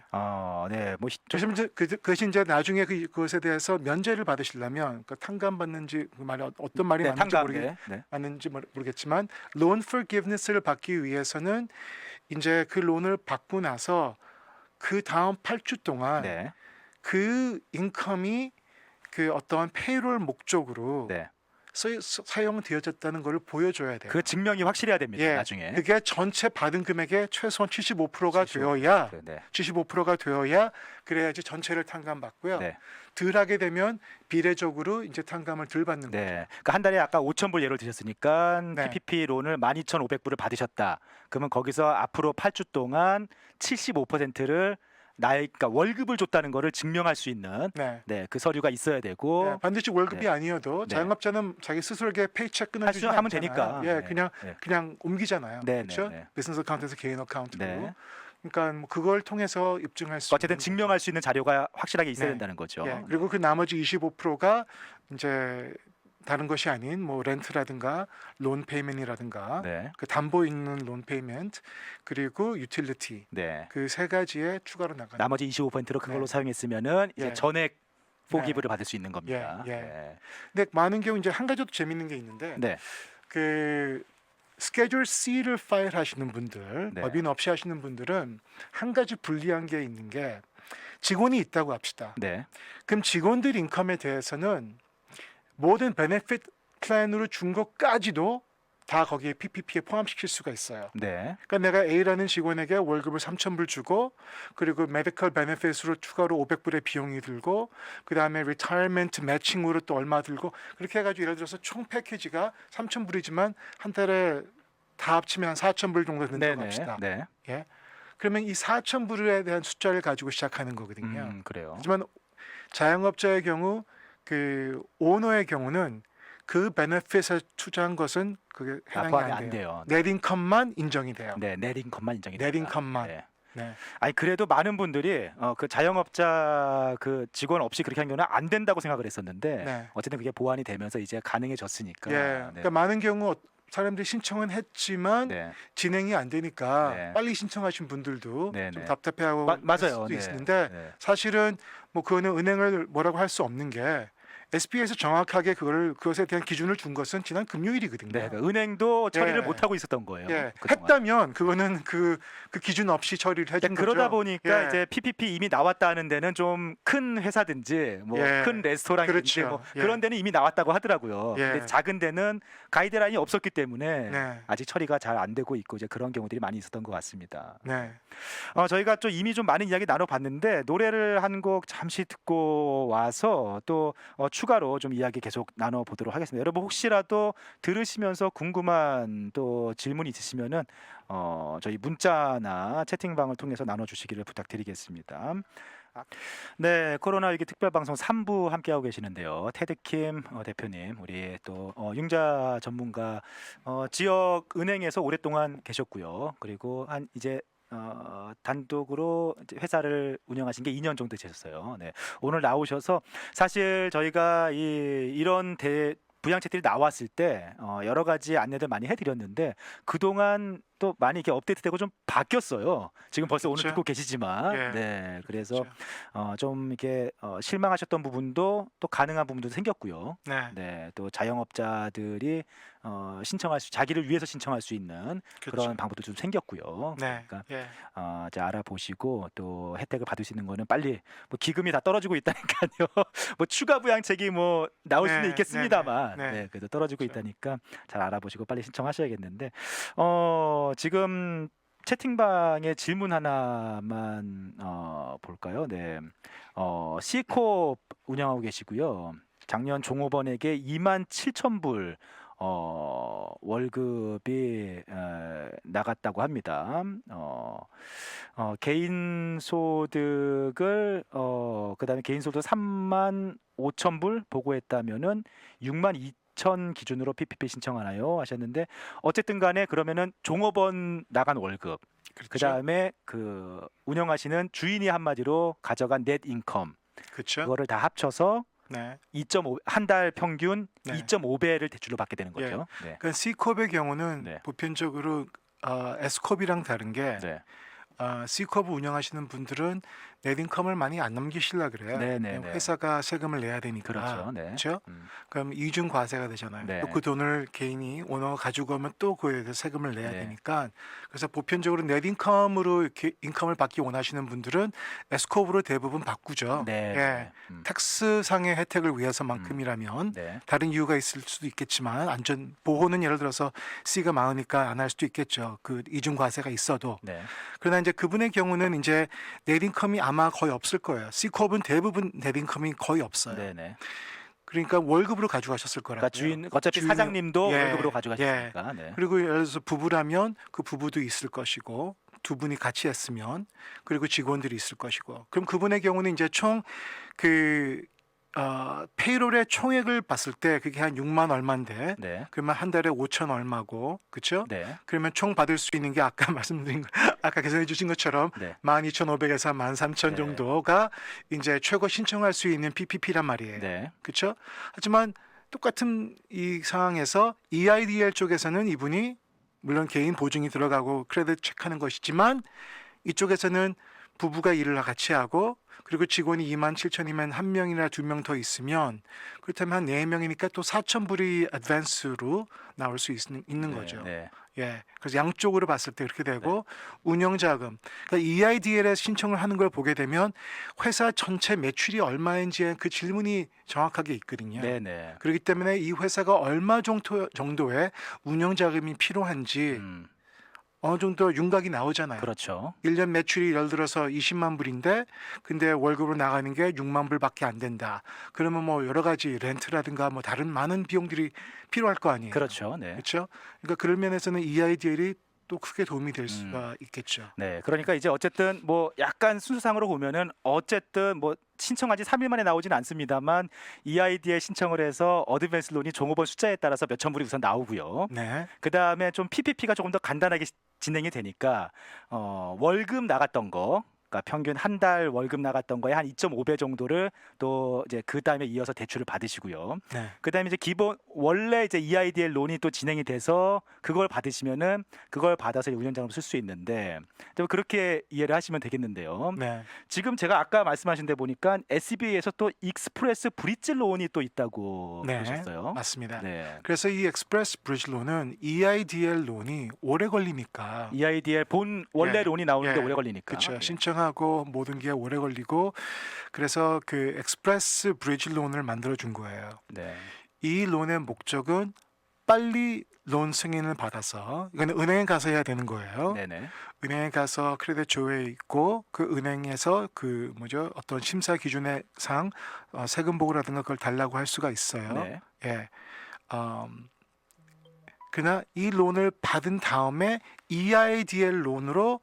네. 뭐 그래서 이제 그것이 이제 나중에 그것에 대해서 면제를 받으시려면 그 탕감 받는지 그 말이 어떤 말이 네, 맞는지 탕감. 모르겠 네. 맞는지 모르겠지만 loan forgiveness를 받기 위해서는 이제 그 론을 받고 나서 그 다음 8주 동안 네. 그 인컴이 그 어떠한 페이롤 목적으로 네. 사용되어졌다는 걸 보여줘야 돼요. 그 증명이 확실해야 됩니다. 예, 나중에. 그게 전체 받은 금액의 최소한 75%가 75%. 되어야 네. 75%가 되어야 그래야지 전체를 탕감받고요. 네. 덜 하게 되면 비례적으로 이제 탕감을 덜 받는 거죠. 네. 그러니까 한 달에 아까 5,000불 예를 드셨으니까 네. PPP 론을 12,500불을 받으셨다. 그러면 거기서 앞으로 8주 동안 75%를 그러니까 월급을 줬다는 거를 증명할 수 있는 네. 네, 그 서류가 있어야 되고 네, 반드시 월급이 네. 아니어도 네. 자영업자는 자기 스스로에게 페이체크 할 끊어주지 수 하면 않잖아요. 되니까. 예, 네. 그냥 네. 그냥 옮기잖아요. 네, 그렇죠? 네, 네. 비즈니스 어카운트에서 개인 어카운트로. 네. 그러니까 뭐 그걸 통해서 입증할 수 어쨌든 있는 증명할 수 있는 자료가 확실하게 있어야 네. 된다는 거죠. 예, 그리고 그 나머지 25%가 이제 다른 것이 아닌 뭐 렌트라든가 론 페이먼이라든가 네. 그 담보 있는 론 페이먼트 그리고 유틸리티 네. 그 세 가지에 추가로 나가는 나머지 25%를 그걸로 네. 사용했으면은 이제 예. 전액 네. 포기부를 받을 수 있는 겁니다. 예, 예. 네. 근데 많은 경우 이제 한 가지 더 재밌는 게 있는데 네. 그 스케줄 C를 파일 하시는 분들, 네. 법인 없이 하시는 분들은 한 가지 불리한 게 있는 게 직원이 있다고 합시다. 네. 그럼 직원들 인컴에 대해서는 모든 베네핏 플랜으로 준 것까지도 다 거기에 PPP에 포함시킬 수가 있어요. 네. 그러니까 내가 A라는 직원에게 월급을 3,000불 주고 그리고 메디컬 베네핏으로 추가로 500불의 비용이 들고 그다음에 리타이어먼트 매칭으로 또 얼마 들고 그렇게 해가지고 예를 들어서 총 패키지가 3,000불이지만 한 달에 다 합치면 한 4,000불 정도 된다고 합시다. 네. 예. 그러면 이 4,000불에 대한 숫자를 가지고 시작하는 거거든요. 그래요. 하지만 자영업자의 경우 그 오너의 경우는 그 베네핏에 투자한 것은 그게 해당이 포함이 안 돼요. 돼요. 넷 인컴만 인정이 돼요. 네, 넷 인컴만 인정이 넷 됩니다. 인컴만. 네. 네. 아니 그래도 많은 분들이 그 자영업자 그 직원 없이 그렇게 한 경우는 안 된다고 생각을 했었는데 네. 어쨌든 그게 보완이 되면서 이제 가능해졌으니까. 예. 네. 그러니까 많은 경우 사람들이 신청은 했지만 네. 진행이 안 되니까 네. 빨리 신청하신 분들도 네, 좀 네. 답답해하고 맞아요. 수도 네. 있는데 네. 사실은 뭐 그거는 은행을 뭐라고 할 수 없는 게 SB에서 정확하게 그것에 대한 기준을 준 것은 지난 금요일이거든요. 네, 그러니까 은행도 처리를 예. 못 하고 있었던 거예요. 예, 그동안. 했다면 그거는 그 기준 없이 처리를 해준 거죠. 그러다 보니까 예. 이제 PPP 이미 나왔다 하는 데는 좀 큰 회사든지 뭐 예. 큰 레스토랑인지 그렇죠. 뭐 예. 그런 데는 이미 나왔다고 하더라고요. 예. 근데 작은 데는 가이드라인이 없었기 때문에 네. 아직 처리가 잘 안 되고 있고 이제 그런 경우들이 많이 있었던 것 같습니다. 네. 저희가 좀 이미 좀 많은 이야기 나눠봤는데 노래를 한 곡 잠시 듣고 와서 또 추가로 좀 이야기 계속 나눠보도록 하겠습니다. 여러분 혹시라도 들으시면서 궁금한 또 질문이 있으시면은 저희 문자나 채팅방을 통해서 나눠주시기를 부탁드리겠습니다. 네, 코로나 위기 특별 방송 3부 함께하고 계시는데요. 테드킴 대표님, 우리 또 융자 전문가 지역 은행에서 오랫동안 계셨고요. 그리고 한 이제 단독으로 이제 회사를 운영하신 게 2년 정도 되셨어요. 네, 오늘 나오셔서 사실 저희가 이런 부양책들이 나왔을 때 여러 가지 안내들 많이 해드렸는데 그동안 또 많이 이렇게 업데이트되고 좀 바뀌었어요. 지금 벌써 오늘 그렇죠. 듣고 계시지만, 예. 네, 그래서 그렇죠. 좀 이렇게 실망하셨던 부분도 또 가능한 부분도 생겼고요. 네. 네, 또 자영업자들이 자기를 위해서 신청할 수 있는 그렇죠. 그런 방법도 좀 생겼고요. 네. 그러니까 예. 이제 알아보시고 또 혜택을 받을 수 있는 거는 빨리 뭐 기금이 다 떨어지고 있다니까요. 뭐 추가 부양책이 뭐 나올 수는 네, 있겠습니다만, 네, 네, 네. 네, 그래도 떨어지고 그렇죠. 있다니까 잘 알아보시고 빨리 신청하셔야겠는데 지금 채팅방에 질문 하나만 볼까요? 네, C코업 운영하고 계시고요. 작년 종업원에게 27,000불 월급이 나갔다고 합니다. 개인 소득을 그다음에 개인 소득 35,000불 보고했다면은 62,000 기준으로 PPP 신청하나요? 하셨는데 어쨌든 간에 그러면은 종업원 나간 월급 그렇죠. 그다음에 그 운영하시는 주인이 한마디로 가져간 넷 인컴 그렇죠. 그거를 다 합쳐서 네. 2.5 한 달 평균 네. 2.5배를 대출로 받게 되는 거죠. 네. 그러니까 C컵의 경우는 네. 보편적으로 S컵이랑 다른 게 네. C컵을 운영하시는 분들은 넷인컴을 많이 안 넘기시려 그래요. 네, 네, 왜냐면 네. 회사가 세금을 내야 되니까. 그렇죠. 네. 그렇죠? 음. 그럼 이중 과세가 되잖아요. 네. 또 그 돈을 개인이 오너가 가지고 오면 또 그에 대해서 세금을 내야 네. 되니까 그래서 보편적으로 넷인컴으로 이렇게 인컴을 받기 원하시는 분들은 S컵으로 대부분 바꾸죠. 네. 예. 네. 텍스상의 혜택을 위해서만큼이라면 네. 다른 이유가 있을 수도 있겠지만 안전 보호는 예를 들어서 C가 많으니까 안 할 수도 있겠죠. 그 이중 과세가 있어도. 네. 그러나 이제 그분의 경우는 이제 넷인컴이 아마 거의 없을 거예요. C컵은 대부분 넷인컴이 거의 없어요. 네, 네. 그러니까 월급으로 가져가셨을 거라고요. 그러니까 주인 어차피 주인은- 사장님도 예, 월급으로 가져가시니까. 네. 그리고 예를 들어서 부부라면 그 부부도 있을 것이고 두 분이 같이 했으면 그리고 직원들이 있을 것이고 그럼 그분의 경우는 이제 총 그 페이롤의 총액을 봤을 때 그게 한 6만 얼마인데 네. 그러면 한 달에 5천 얼마고 그렇죠? 네. 그러면 총 받을 수 있는 게 아까 말씀드린 아까 계산해 주신 것처럼 네. 12,500에서 13,000 네. 정도가 이제 최고 신청할 수 있는 PPP란 말이에요. 네. 그렇죠? 하지만 똑같은 이 상황에서 EIDL 쪽에서는 이분이 물론 개인 보증이 들어가고 크레딧 체크하는 것이지만 이쪽에서는 부부가 일을 같이 하고 그리고 직원이 27,000이면 한 명이나 두 명 더 있으면 그렇다면 한 4명이니까 또 4,000불이 어드밴스로 나올 수 있는 거죠. 네. 예. 그래서 양쪽으로 봤을 때 그렇게 되고 운영 자금. 그러니까 EIDL에 신청을 하는 걸 보게 되면 회사 전체 매출이 얼마인지 그 질문이 정확하게 있거든요. 네. 네. 그렇기 때문에 이 회사가 얼마 정도의 운영 자금이 필요한지 어느 정도 윤곽이 나오잖아요. 그렇죠. 1년 매출이 예를 들어서 20만 불인데 근데 월급으로 나가는 게 6만 불밖에 안 된다. 그러면 뭐 여러 가지 렌트라든가 뭐 다른 많은 비용들이 필요할 거 아니에요. 그렇죠. 네. 그렇죠? 그러니까 그런 면에서는 EIDL이 또 크게 도움이 될 수가 있겠죠. 네. 그러니까 이제 어쨌든 뭐 약간 순서상으로 보면은 어쨌든 뭐 신청한 지 3일 만에 나오진 않습니다만 EID에 신청을 해서 어드밴스 론이 종업원 숫자에 따라서 몇천 불이 우선 나오고요. 네. 그다음에 좀 PPP가 조금 더 간단하게 진행이 되니까 월급 나갔던 거 그러니까 평균 한 달 월급 나갔던 거에 한 2.5배 정도를 또 이제 그다음에 이어서 대출을 받으시고요. 네. 그다음에 이제 기본 원래 이제 EIDL 론이 또 진행이 돼서 그걸 받으시면은 그걸 받아서 운영자금 쓸 수 있는데 좀 그렇게 이해를 하시면 되겠는데요. 네. 지금 제가 아까 말씀하신 데 보니까 SBA에서 또 익스프레스 브릿지 론이 또 있다고 네. 그러셨어요. 맞습니다. 네. 그래서 이 엑스프레스 브리지 론은 EIDL 론이 오래 걸리니까 EIDL 본 원래 예, 론이 나오는데 예, 오래 걸리니까. 그렇죠. 예. 신청하고 모든 게 오래 걸리고 그래서 그 엑스프레스 브리지 론을 만들어 준 거예요. 네. 이 론의 목적은 빨리 론 승인을 받아서 이거는 은행에 가서 해야 되는 거예요. 네네. 은행에 가서 크레딧 조회에 있고 그 은행에서 그 뭐죠 어떤 심사 기준의 상 세금 보고라든가 그걸 달라고 할 수가 있어요. 네. 예. 그러나 이 론을 받은 다음에 EIDL 론으로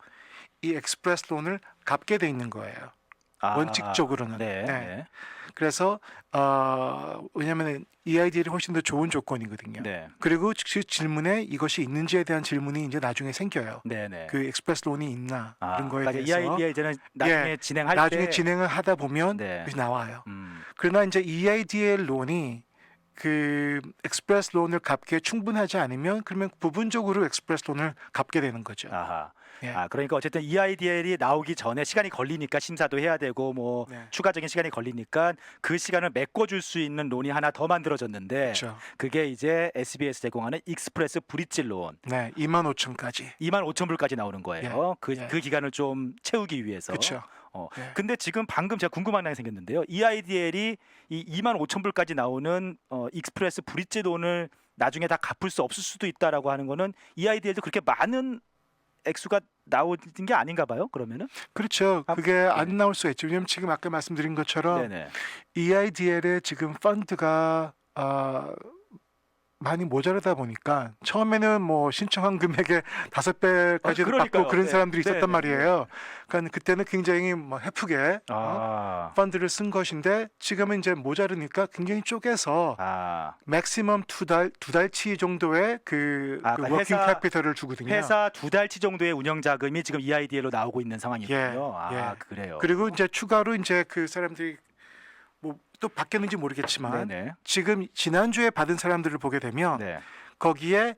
이 엑스프레스 론을 갚게 돼 있는 거예요. 원칙적으로는. 네. 네. 네. 그래서 왜냐하면 EIDL이 훨씬 더 좋은 조건이거든요. 네. 그리고 그 질문에 이것이 있는지에 대한 질문이 이제 나중에 생겨요. 네네. 그 엑스프레스 론이 있나 이런 거에 그러니까 대해서 EIDL 이제는 나중에 예, 진행할 나중에 때 진행을 하다 보면 네. 그것이 나와요. 음. 그러나 이제 EIDL 론이 그 엑스프레스 론을 갚기에 충분하지 않으면 그러면 부분적으로 엑스프레스 론을 갚게 되는 거죠. 아하. 예. 그러니까 어쨌든 EIDL이 나오기 전에 시간이 걸리니까 심사도 해야 되고 뭐 네. 추가적인 시간이 걸리니까 그 시간을 메꿔줄 수 있는 론이 하나 더 만들어졌는데 그렇죠. 그게 이제 SBS 제공하는 익스프레스 브릿지 론 네, 25,000까지. 25,000불까지 나오는 거예요. 예. 그 기간을 좀 채우기 위해서. 그렇죠. 예. 근데 지금 방금 제가 궁금한 게 생겼는데요. EIDL이 이 25,000불까지 나오는 익스프레스 브릿지 론을 나중에 다 갚을 수 없을 수도 있다라고 하는 거는 EIDL도 그렇게 많은 액수가 나오는 게 아닌가 봐요. 그러면은. 그렇죠. 아, 그게 안 나올 수가 있죠. 왜냐하면 지금 아까 말씀드린 것처럼 네네. EIDL의 지금 펀드가 많이 모자라다 보니까 처음에는 뭐 신청한 금액의 5배까지도 그러니까요. 받고 그런 네. 사람들이 있었단 네, 네, 말이에요. 그러니까 그때는 굉장히 뭐 헤프게 펀드를 쓴 것인데 지금은 이제 모자르니까 굉장히 쪼개서 맥시멈 두 달치 정도의 그 그러니까 워킹 캐피털을 주거든요. 회사 2달치 정도의 운영 자금이 지금 EIDL로 나오고 있는 상황이군요. 예. 그래요. 그리고 이제 추가로 이제 그 사람들이 뭐 또 바뀌었는지 모르겠지만 네네. 지금 지난주에 받은 사람들을 보게 되면 네. 거기에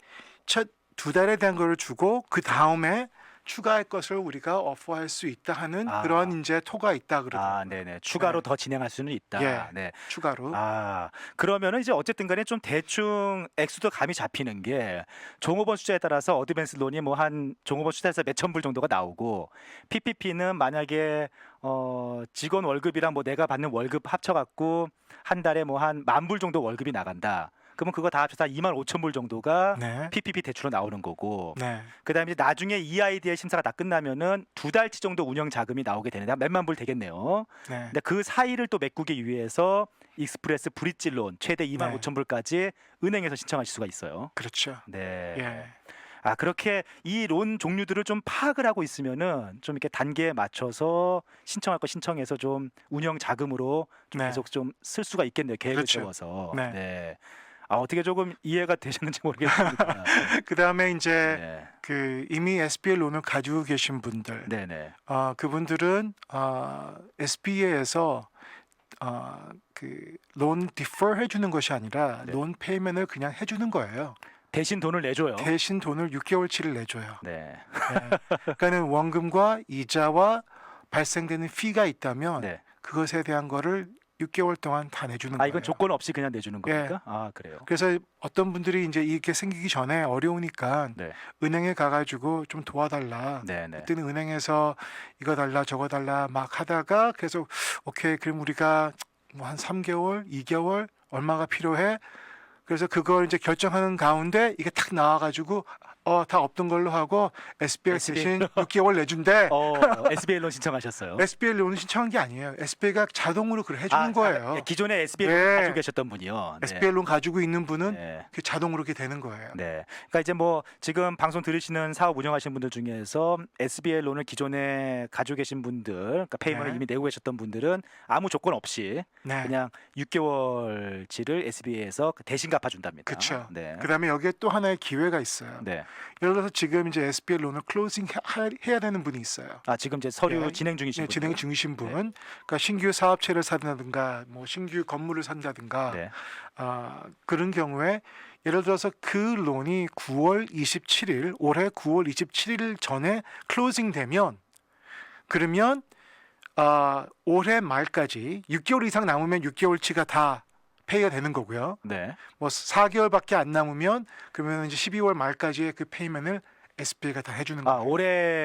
첫 2달에 대한 거를 주고 그 다음에 추가할 것을 우리가 오퍼할 수 있다 하는 그런 이제 토가 있다 그러더라고요. 네네. 추가로 네. 더 진행할 수는 있다. 예. 네. 추가로. 그러면은 이제 어쨌든 간에 좀 대충 액수도 감이 잡히는 게 종업원 숫자에 따라서 어드밴스 론이 뭐 한 종업원 숫자에서 몇천 불 정도가 나오고 PPP는 만약에 직원 월급이랑 뭐 내가 받는 월급 합쳐 갖고 한 달에 뭐 한 10,000불 정도 월급이 나간다. 그러면 그거 다 합쳐서 25,000불 정도가 네. PPP 대출로 나오는 거고. 네. 그다음에 이제 나중에 EIDL 심사가 다 끝나면은 2달치 정도 운영 자금이 나오게 되는데 한 몇만 불 되겠네요. 네. 근데 그 사이를 또 메꾸기 위해서 익스프레스 브릿지 론 최대 25,000불까지 은행에서 신청하실 수가 있어요. 그렇죠. 네. 예. 아, 그렇게 이 론 종류들을 좀 파악을 하고 있으면은 좀 이렇게 단계에 맞춰서 신청할 거 신청해서 좀 운영 자금으로 좀 네. 계속 좀 쓸 수가 있겠네요. 계획을 그렇죠. 세워서. 네. 네. 아, 어떻게 조금 이해가 되셨는지 모르겠습니다. 그다음에 이제 네. 그 이미 SBA 론을 가지고 계신 분들, 네, 네. 그분들은 SBA에서 그론 디퍼 해주는 것이 아니라 네. 론 페이먼을 그냥 해주는 거예요. 대신 돈을 내줘요. 대신 돈을 6개월치를 내줘요. 네. 네. 그러니까는 원금과 이자와 발생되는 피가 있다면 네. 그것에 대한 거를 6개월 동안 다 내주는 아, 거예요. 이건 조건 없이 그냥 내주는 예. 겁니까? 아, 그래요. 그래서 어떤 분들이 이제 이게 생기기 전에 어려우니까 네. 은행에 가가지고 좀 도와달라. 네, 네. 그때는 은행에서 이거 달라 저거 달라 막 하다가 계속 오케이 그럼 우리가 뭐 한 3개월, 2개월 얼마가 필요해? 그래서 그걸 이제 결정하는 가운데 이게 탁 나와가지고 다 없던 걸로 하고 SBA 대신 6개월 내준대. SBA 론 신청하셨어요. SBA 론을 신청한 게 아니에요. SBA가 자동으로 그걸 해주는 거예요. 예, 기존에 SBA 론 네. 가지고 계셨던 분이요. 네. SBA 론 가지고 있는 분은 네. 그 자동으로 그렇게 되는 거예요. 네. 그러니까 이제 뭐 지금 방송 들으시는 사업 운영하시는 분들 중에서 SBA 론을 기존에 가지고 계신 분들, 그러니까 페이먼을 네. 이미 내고 계셨던 분들은 아무 조건 없이 네. 그냥 6개월치를 SBA에서 대신 갚아준답니다. 그렇죠. 네. 그다음에 여기에 또 하나의 기회가 있어요. 네. 예를 들어서 지금 이제 SBA 론을 클로징 해야 되는 분이 있어요. 아, 지금 이제 서류 네. 진행 중이신 네, 분들. 진행 중이신 분, 그러니까 신규 사업체를 산다든가, 뭐 신규 건물을 산다든가, 네. 그런 경우에 예를 들어서 그 론이 9월 27일, 올해 9월 27일 전에 클로징 되면, 그러면 올해 말까지 6개월 이상 남으면 6개월치가 다 페이가 되는 거고요. 네. 뭐 4개월밖에 안 남으면 그러면 이제 12월 말까지의 그 페이먼을 SBA가 다 해주는 아, 거예요. 올해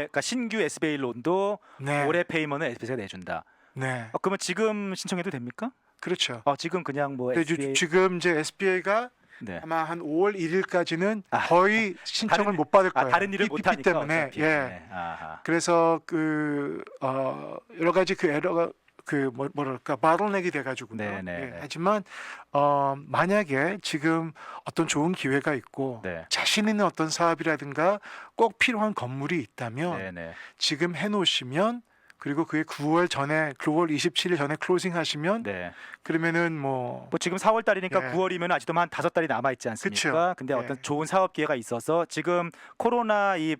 그러니까 신규 SBA 론도 네, 올해 페이먼을 SBA가 내준다. 네, 그러면 지금 신청해도 됩니까? 그렇죠. 지금 그냥 뭐 근데 SBA 지금 이제 SBA가 네. 아마 한 5월 1일까지는 아, 거의 신청을 다른 못 받을 거예요. 다른 일을 못 PPP 하니까 때문에. 어차피. 예. 네. 아하. 그래서 여러 가지 그 에러가 뭐랄까 바틀넥이 돼가지고요. 네, 네, 예. 네. 하지만 만약에 지금 어떤 좋은 기회가 있고 네. 자신 있는 어떤 사업이라든가 꼭 필요한 건물이 있다면 네, 네. 지금 해놓으시면 그리고 그게 9월 27일 전에 클로징 하시면 네. 그러면은 뭐 뭐 지금 4월 달이니까 예. 9월이면 아직도 한 5달이 남아 있지 않습니까? 그쵸. 근데 예. 어떤 좋은 사업 기회가 있어서 지금 코로나 이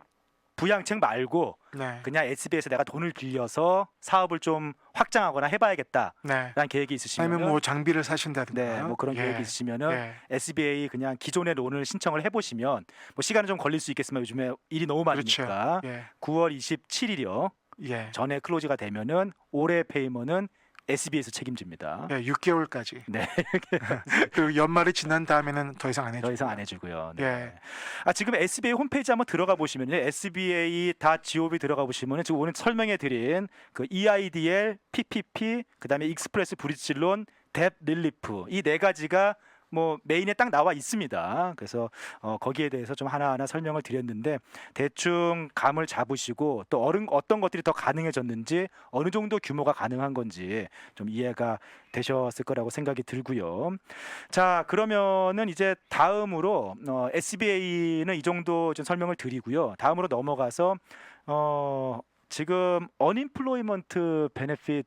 부양책 말고 네, 그냥 SBA에서 내가 돈을 빌려서 사업을 좀 확장하거나 해봐야겠다라는 네. 계획이 있으시면 아니면 뭐 장비를 사신다든가 네, 뭐 그런 예. 계획이 있으시면은 예. SBA 그냥 기존의 론을 신청을 해보시면 뭐 시간은 좀 걸릴 수 있겠지만 요즘에 일이 너무 많으니까 예. 9월 27일이요 예. 전에 클로즈가 되면은 올해 페이먼은 SBA에서 책임집니다. 예, 6개월까지. 네, 그리고 연말이 지난 다음에는 더 이상 안 해줘. 더 이상 안 해주고요. 네. 예. 지금 SBA 홈페이지 한번 들어가 보시면요, SBA.gov 들어가 보시면은 지금 오늘 설명해드린 그 EIDL, PPP, 그다음에 익스프레스 브릿지 론, 뎁 릴리프 이 네 가지가 뭐 메인에 딱 나와 있습니다. 그래서 거기에 대해서 좀 하나하나 설명을 드렸는데 대충 감을 잡으시고 또 어떤 것들이 더 가능해졌는지 어느 정도 규모가 가능한 건지 좀 이해가 되셨을 거라고 생각이 들고요. 자, 그러면은 이제 다음으로 SBA는 이 정도 좀 설명을 드리고요. 다음으로 넘어가서 지금 언임플로이먼트 베네핏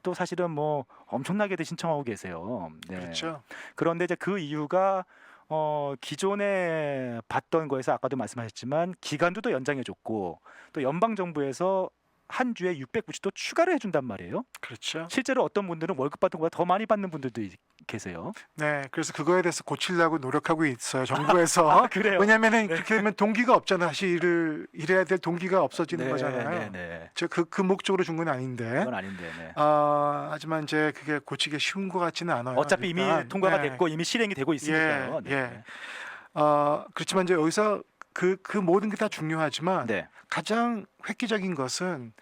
또 사실은 뭐 엄청나게들 신청하고 계세요. 네. 그렇죠. 그런데 이제 그 이유가 기존에 받던 거에서 아까도 말씀하셨지만 기간도 더 연장해줬고 또 연방 정부에서 한 주에 690도 추가를 해준단 말이에요. 그렇죠. 실제로 어떤 분들은 월급 받은 것보다 더 많이 받는 분들도 계세요. 네, 그래서 그거에 대해서 고치려고 노력하고 있어요. 정부에서. 그래요? 왜냐하면은 그렇게 되면 동기가 없잖아. 사실 일을 일해야 될 동기가 없어지는 거잖아요. 네. 그 목적으로 준 건 아닌데. 그건 아닌데. 네. 하지만 이제 그게 고치기 쉬운 것 같지는 않아요. 어차피 이미 일단. 통과가 네. 됐고 이미 실행이 되고 있으니까요. 예, 예. 그렇지만 이제 여기서 그 모든 게 다 중요하지만 네. 가장 획기적인 것은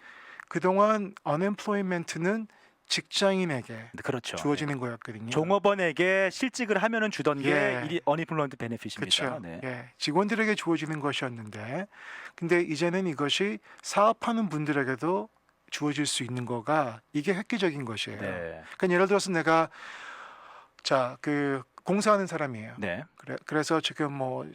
그동안 unemployment는 직장인에게 그렇죠. 주어지는 거였거든요. 종업원에게 실직을 하면은 주던 예. 게 언임플로이먼트 베네핏입니다. 그렇죠. 네. 예. 직원들에게 주어지는 것이었는데, 근데 이제는 이것이 사업하는 분들에게도 주어질 수 있는 거가 이게 획기적인 것이에요. 네. 그러니까 예를 들어서 내가 그 공사하는 사람이에요. 네. 그래서 지금 뭐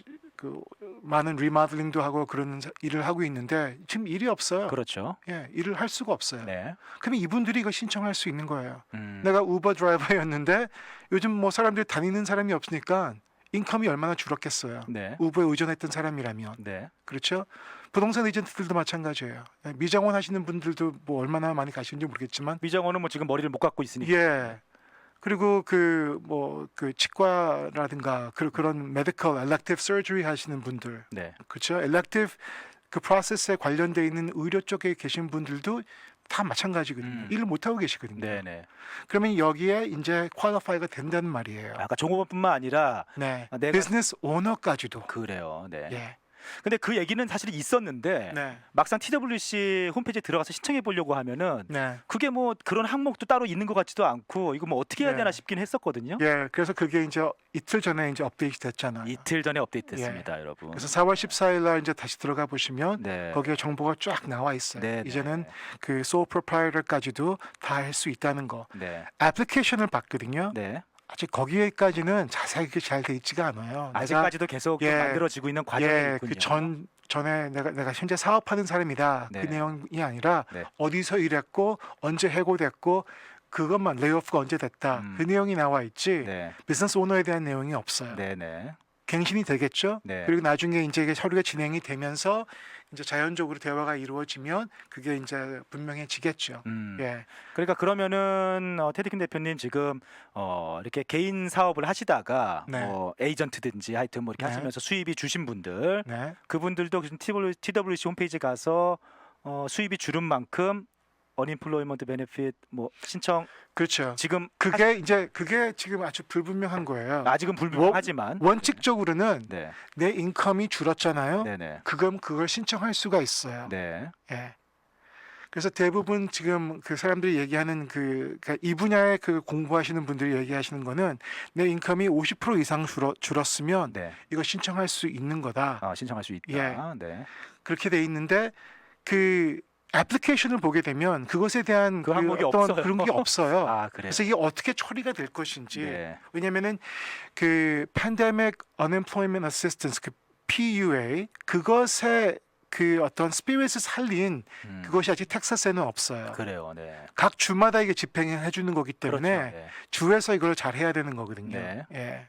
그 많은 리모델링도 하고 그런 일을 하고 있는데 지금 일이 없어요. 그렇죠. 예, 일을 할 수가 없어요. 네. 그러면 이분들이 이거 신청할 수 있는 거예요. 음. 내가 우버 드라이버였는데 요즘 뭐 사람들이 다니는 사람이 없으니까 인컴이 얼마나 줄었겠어요. 네. 우버에 의존했던 사람이라면. 네. 그렇죠? 부동산 에이전트들도 마찬가지예요. 예, 미장원 하시는 분들도 뭐 얼마나 많이 가시는지 모르겠지만 미정원은 뭐 지금 머리를 못 갖고 있으니까. 예. 그리고 그 뭐 그 치과라든가 그런 메디컬 엘렉티브 서저리 하시는 분들 네. 그렇죠? 엘렉티브 그 프로세스에 관련돼 있는 의료 쪽에 계신 분들도 다 마찬가지거든요. 일을 못 하고 계시거든요. 네, 네. 그러면 여기에 이제 퀄리파이가 된다는 말이에요. 아까 종업원뿐만 아니라 네. 내가- 비즈니스 오너까지도. 그래요. 네. 예. 근데 그 얘기는 사실 있었는데 네. 막상 TWC 홈페이지에 들어가서 신청해 보려고 하면은 네. 그게 뭐 그런 항목도 따로 있는 것 같지도 않고 이거 뭐 어떻게 해야 네. 되나 싶긴 했었거든요. 예. 그래서 그게 이제 이틀 전에 이제 업데이트 됐잖아요. 이틀 전에 업데이트됐습니다, 여러분. 그래서 4월 14일 날 이제 다시 들어가 보시면 네. 거기에 정보가 쫙 나와 있어요. 네, 이제는 네. 그 sole proprietor까지도 다 할 수 있다는 거. 네. 애플리케이션을 봤거든요. 네. 아직 거기에까지는 자세하게 잘 돼 있지가 않아요. 아직까지도 계속 좀 예, 만들어지고 있는 과정이 예, 있군요. 그 전에 내가 현재 사업하는 사람이다. 네. 그 내용이 아니라 네. 어디서 일했고 언제 해고됐고 그것만 레이오프가 언제 됐다. 그 내용이 나와 있지. 네. 비즈니스 오너에 대한 내용이 없어요. 네, 네. 갱신이 되겠죠. 네. 그리고 나중에 이제 이게 서류가 진행이 되면서 이제 자연적으로 대화가 이루어지면 그게 이제 분명해지겠죠. 예. 그러니까 그러면은 테드킴 대표님 지금 이렇게 개인 사업을 하시다가 네. 뭐 에이전트든지 하여튼 뭐 이렇게 네. 하시면서 수입이 주신 분들 네. 그분들도 지금 TWC 홈페이지 가서 수입이 줄은 만큼 언임플로이먼트 베네핏 뭐 신청 그렇죠. 지금 그게 지금 아주 불분명한 거예요. 아직은 불분명하지만 원칙적으로는 네. 내 인컴이 줄었잖아요. 네네. 그걸 신청할 수가 있어요. 네. 예. 그래서 대부분 지금 그 사람들이 얘기하는 그러니까 이 분야에 그 공부하시는 분들이 얘기하시는 거는 내 인컴이 50% 이상 줄었으면 네. 이거 신청할 수 있는 거다. 신청할 수 있다. 예. 네. 그렇게 돼 있는데 그 애플리케이션을 보게 되면 그것에 대한 그 항목이 어떤 없어요. 그런 게 없어요. 그래요. 그래서 이게 어떻게 처리가 될 것인지 네. 왜냐면은 그 Pandemic Unemployment Assistance 그 PUA 그것에 그 어떤 스피릿을 살린 그것이 아직 텍사스에는 없어요. 그래요. 네. 각 주마다 이게 집행해 주는 거기 때문에 그렇죠. 네. 주에서 이걸 잘 해야 되는 거거든요. 네. 예.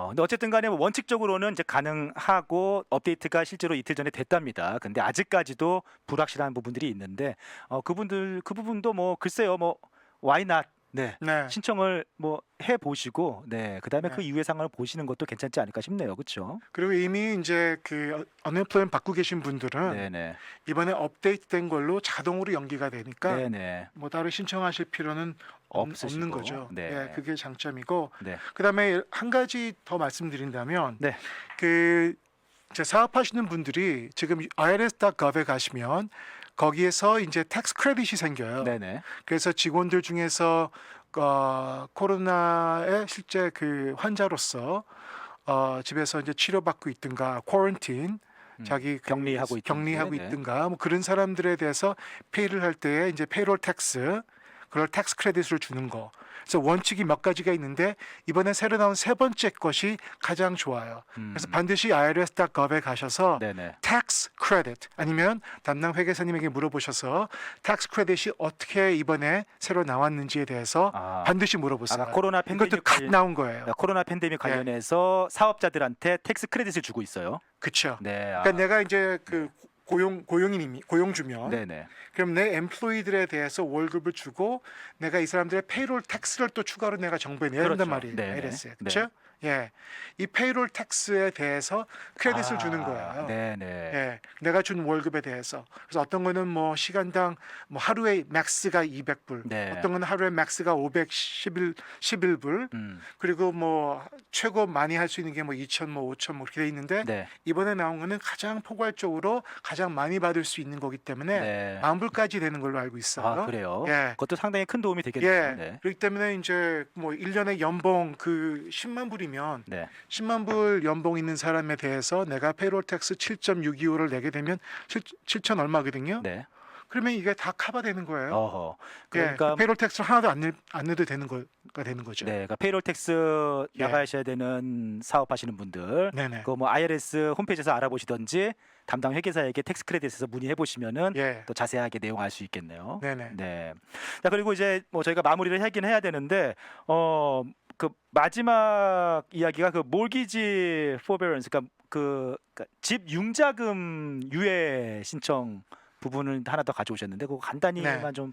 근데 어쨌든 간에 뭐 원칙적으로는 이제 가능하고 업데이트가 실제로 이틀 전에 됐답니다. 근데 아직까지도 불확실한 부분들이 있는데 그 부분도 뭐 글쎄요. 뭐 why not? 네. 네. 신청을 뭐 해 보시고 그다음에 네. 그 이후의 상황을 보시는 것도 괜찮지 않을까 싶네요. 그렇죠? 그리고 이미 이제 그 언엠플로이먼트 받고 계신 분들은 네, 네. 이번에 업데이트된 걸로 자동으로 연기가 되니까 네, 네. 뭐 따로 신청하실 필요는 없으시고. 없는 거죠. 네. 예, 그게 장점이고 네. 그다음에 한 가지 더 말씀드린다면 네. 그 이제 사업하시는 분들이 지금 irs.gov에 가시면 거기에서 이제 텍스 크레딧이 생겨요. 네, 네. 그래서 직원들 중에서 코로나의 실제 그 환자로서 집에서 이제 치료받고 있든가 쿼런틴 자기 그 격리하고 있든지. 격리하고 네. 있든가 뭐 그런 사람들에 대해서 페이를 할 때에 이제 페이롤 텍스 그걸 텍스 크레딧을 주는 거. 그래서 원칙이 몇 가지가 있는데 이번에 새로 나온 세 번째 것이 가장 좋아요. 그래서 반드시 irs.gov에 가셔서 네, 네. tax credit 아니면 담당 회계사님에게 물어보셔서 tax credit이 어떻게 이번에 새로 나왔는지에 대해서 반드시 물어보세요. 코로나 팬데믹 이것도 갓 나온 거예요. 코로나 팬데믹 관련해서 사업자들한테 텍스 크레딧을 주고 있어요. 그렇죠. 네. 그러니까 내가 이제 그 고용주면 네, 네. 그럼 내 엠플로이들에 대해서 월급을 주고 내가 이 사람들의 페이롤 텍스를 또 추가로 내가 정부에 내야 된단 그렇죠. 말이에요. 네, IRS에. 네. 그렇죠? 예. 이 페이롤 텍스에 대해서 크레딧을 주는 거예요. 네, 네. 예, 내가 준 월급에 대해서. 그래서 어떤 거는 뭐 시간당 뭐 하루에 맥스가 200불, 네. 어떤 거는 하루에 맥스가 511불, 그리고 뭐 최고 많이 할 수 있는 게 뭐 2천, 뭐 5천 뭐 그렇게 돼 있는데 네. 이번에 나온 거는 가장 포괄적으로 가장 많이 받을 수 있는 거기 때문에 네. 만 불까지 되는 걸로 알고 있어요. 그래요? 예. 그것도 상당히 큰 도움이 되겠네요. 예. 네. 그렇기 때문에 이제 뭐 1년에 연봉 그 10만 불이면 네. 10만 불 연봉 있는 사람에 대해서 내가 페이롤 텍스 7.625를 내게 되면 7천 얼마거든요. 네. 그러면 이게 다 커버되는 거예요. 어허. 예, 그러니까 페이롤 텍스를 하나도 안 내도 되는 거가 되는 거죠. 네, 그러니까 페이롤 텍스 예. 나가셔야 되는 사업하시는 분들, 네네. 그 뭐 IRS 홈페이지에서 알아보시던지 담당 회계사에게 텍스 크레딧에서 문의해 보시면은 예. 또 자세하게 내용 알 수 있겠네요. 네네. 네. 자, 그리고 이제 뭐 저희가 마무리를 하긴 해야 되는데 그 마지막 이야기가 그 몰기지 포베런스, 그러니까 집 융자금 유예 신청 부분을 하나 더 가져오셨는데 그거 간단히만 네. 좀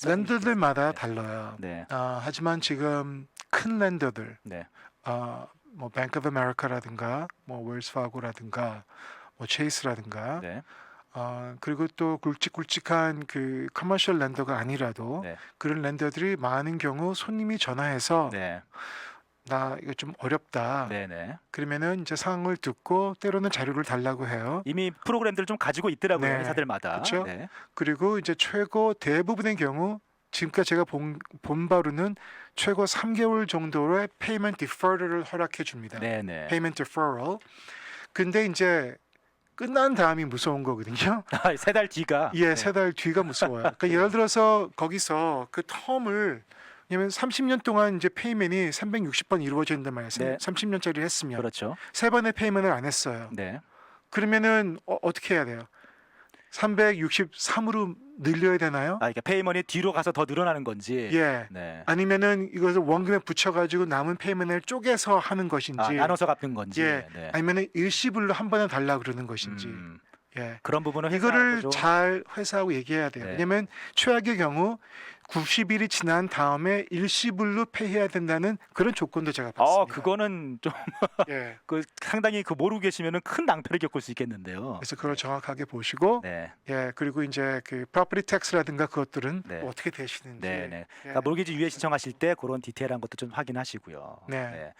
랜더들마다 네. 달라요. 네. 하지만 지금 큰 랜더들, 네. 뭐 뱅크 오브 아메리카라든가 뭐 웰스파고라든가 뭐 체이스라든가 네. 그리고 또 굵직굵직한 그 커머셜 랜더가 아니라도 네. 그런 랜더들이 많은 경우 손님이 전화해서 네. 나 이거 좀 어렵다. 네. 네. 그러면은 이제 상황을 듣고 때로는 자료를 달라고 해요. 이미 프로그램들을 좀 가지고 있더라고요, 네. 회사들마다. 그쵸? 네. 그리고 이제 최고 대부분의 경우 지금까지 제가 본 바로는 최고 3개월 정도의 페이먼트 디퍼럴을 허락해 줍니다. 네, 네. 페이먼트 디퍼럴. 근데 이제 끝난 다음이 무서운 거거든요. 세 달 뒤가. 예, 네. 세 달 뒤가 무서워요. 그러니까 예를 들어서 거기서 그 텀을 왜냐면 30년 동안 이제 페이먼이 360번 이루어진단 말이에요. 네. 30년짜리를 했으면 그렇죠. 세 번의 페이먼을 안 했어요. 네. 그러면은 어떻게 해야 돼요? 363으로 늘려야 되나요? 그러니까 페이먼이 뒤로 가서 더 늘어나는 건지. 예. 네. 아니면은 이것을 원금에 붙여가지고 남은 페이먼을 쪼개서 하는 것인지, 나눠서 갚는 건지. 예. 네. 아니면은 일시불로 한 번에 달라 그러는 것인지, 음, 예. 그런 부분은 이거를 회사하고 좀- 잘 회사하고 얘기해야 돼요. 네. 왜냐면 최악의 경우 90일이 지난 다음에 일시불로 페이해야 된다는 그런 조건도 제가 봤습니다. 그거는 좀 예. 상당히 모르고 계시면은 큰 낭패를 겪을 수 있겠는데요. 그래서 그걸 정확하게 보시고, 네. 예. 그리고 이제 그 프로퍼티 텍스라든가 그것들은 네. 뭐 어떻게 되시는지, 네, 네. 예. 그러니까 몰기지 유예 신청하실 때 그런 디테일한 것도 좀 확인하시고요. 네. 네. 네.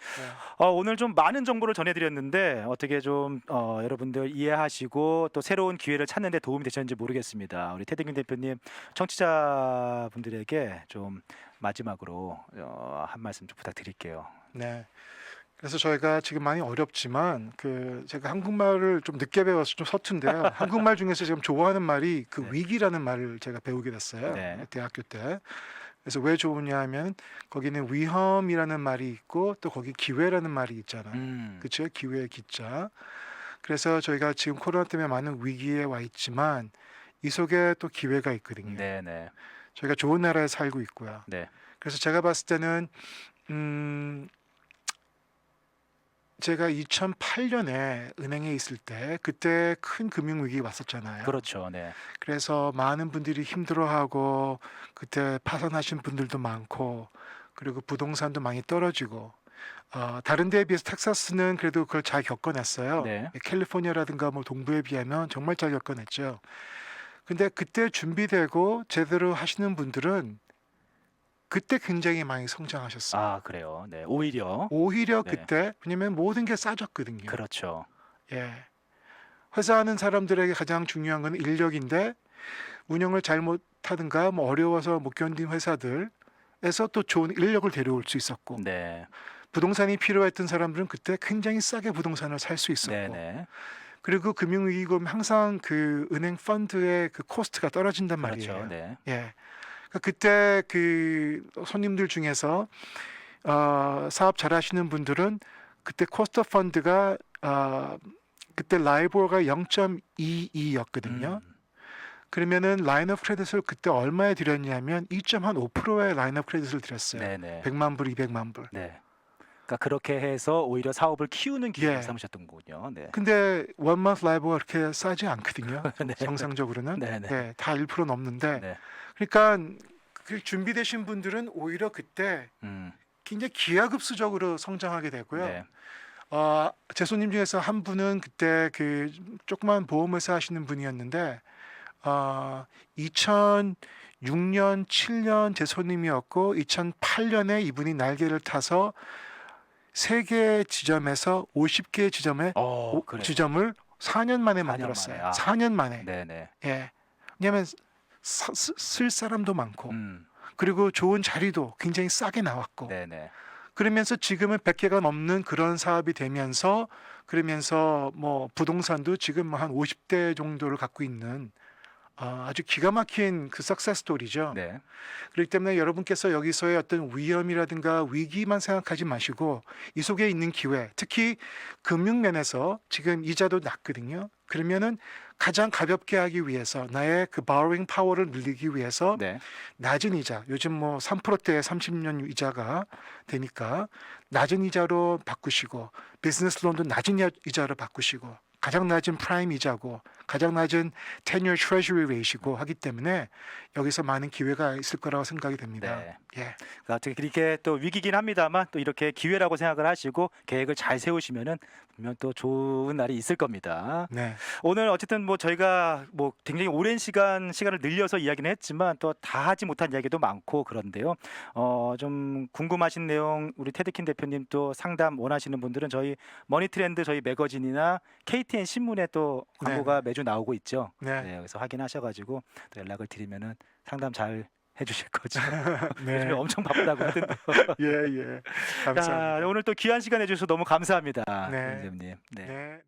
오늘 좀 많은 정보를 전해드렸는데 어떻게 좀 여러분들 이해하시고 또 새로운 기회를 찾는 데 도움이 되셨는지 모르겠습니다. 우리 태대균 대표님, 청취자분들에게 좀 마지막으로 한 말씀 좀 부탁드릴게요. 네. 그래서 저희가 지금 많이 어렵지만 제가 한국말을 좀 늦게 배워서 좀 서툰데요. 한국말 중에서 지금 좋아하는 말이 그 네. 위기라는 말을 제가 배우게 됐어요. 네. 대학교 때. 그래서 왜 좋으냐 하면 거기는 위험이라는 말이 있고 또 거기 기회라는 말이 있잖아요. 그렇죠? 기회의 기자. 그래서 저희가 지금 코로나 때문에 많은 위기에 와 있지만 이 속에 또 기회가 있거든요. 네, 네, 저희가 좋은 나라에 살고 있고요. 네, 그래서 제가 봤을 때는 제가 2008년에 은행에 있을 때 그때 큰 금융 위기 왔었잖아요. 그렇죠, 네, 그래서 많은 분들이 힘들어하고 그때 파산하신 분들도 많고 그리고 부동산도 많이 떨어지고 다른 데에 비해서 텍사스는 그래도 그걸 잘 겪어냈어요. 네. 캘리포니아라든가 뭐 동부에 비하면 정말 잘 겪어냈죠. 근데 그때 준비되고 제대로 하시는 분들은 그때 굉장히 많이 성장하셨어요. 그래요. 네, 오히려 오히려 네. 그때 왜냐면 모든 게 싸졌거든요. 그렇죠. 예. 회사하는 사람들에게 가장 중요한 건 인력인데 운영을 잘못하든가 뭐 어려워서 못 견딘 회사들에서 또 좋은 인력을 데려올 수 있었고 네, 부동산이 필요했던 사람들은 그때 굉장히 싸게 부동산을 살 수 있었고 네, 네, 그리고 금융위기금 항상 그 은행 펀드의 그 코스트가 떨어진단 말이에요. 그렇죠. 네, 예. 그러니까 그때 그 손님들 중에서 사업 잘하시는 분들은 그때 코스트 펀드가 그때 라이보가 0.22였거든요. 그러면은 라인 오브 크레딧을 그때 얼마에 드렸냐면 2.5%의 라인 오브 크레딧을 드렸어요. 네, 네, 100만 불, 200만 불. 네. 그러니까 그렇게 해서 오히려 사업을 키우는 기회를 예. 삼으셨던 거군요. 네, 근데 원먼스 라이보가 그렇게 싸지 않거든요. 네. 정상적으로는. 네, 네. 네, 다 1% 넘는데. 네, 그러니까 그 준비되신 분들은 오히려 그때 굉장히 기하급수적으로 성장하게 되고요. 네, 제 손님 중에서 한 분은 그때 그 조그만 보험회사 하시는 분이었는데 2006년, 7년 제 손님이었고 2008년에 이분이 날개를 타서 3개 지점에서 50개 지점에 그래요. 지점을 4년 만에 4년 만들었어요. 만에. 4년 만에. 네, 네, 예. 왜냐하면 쓸 사람도 많고 그리고 그리고 좋은 자리도 굉장히 싸게 나왔고 네, 네, 그러면서 지금은 100개가 넘는 그런 사업이 되면서 그러면서 뭐 부동산도 지금 한 50대 정도를 갖고 있는 아주 기가 막힌 그 석세스 스토리죠. 네. 그렇기 때문에 여러분께서 여기서의 어떤 위험이라든가 위기만 생각하지 마시고 이 속에 있는 기회, 특히 금융면에서 지금 이자도 낮거든요. 그러면은 가장 가볍게 하기 위해서 나의 그 borrowing 파워를 늘리기 위해서 네. 낮은 이자, 요즘 뭐 3%대 30년 이자가 되니까 낮은 이자로 바꾸시고 비즈니스 론도 낮은 이자로 바꾸시고 가장 낮은 프라임 이자고 가장 낮은 10year treasury rate이고 하기 때문에 여기서 많은 기회가 있을 거라고 생각이 됩니다. 네. 예. 어떻게 그렇게 또 위기긴 합니다만 또 이렇게 기회라고 생각을 하시고 계획을 잘 세우시면은 분명 또 좋은 날이 있을 겁니다. 네. 오늘 어쨌든 뭐 저희가 뭐 굉장히 오랜 시간을 늘려서 이야기는 했지만 또 다 하지 못한 이야기도 많고 그런데요. 좀 궁금하신 내용 우리 테드킨 대표님 또 상담 원하시는 분들은 저희 머니트렌드 저희 매거진이나 KTN 신문에 또 광고가 매주 나오고 있죠. 네. 네, 여기서 확인하셔가지고 또 연락을 드리면은 상담 잘 해주실 거죠. 네. 요즘에 엄청 바쁘다고 하던데. 예, 예. 감사합니다. 자, 오늘 또 귀한 시간 해주셔서 너무 감사합니다, 네. 선생님. 네. 네.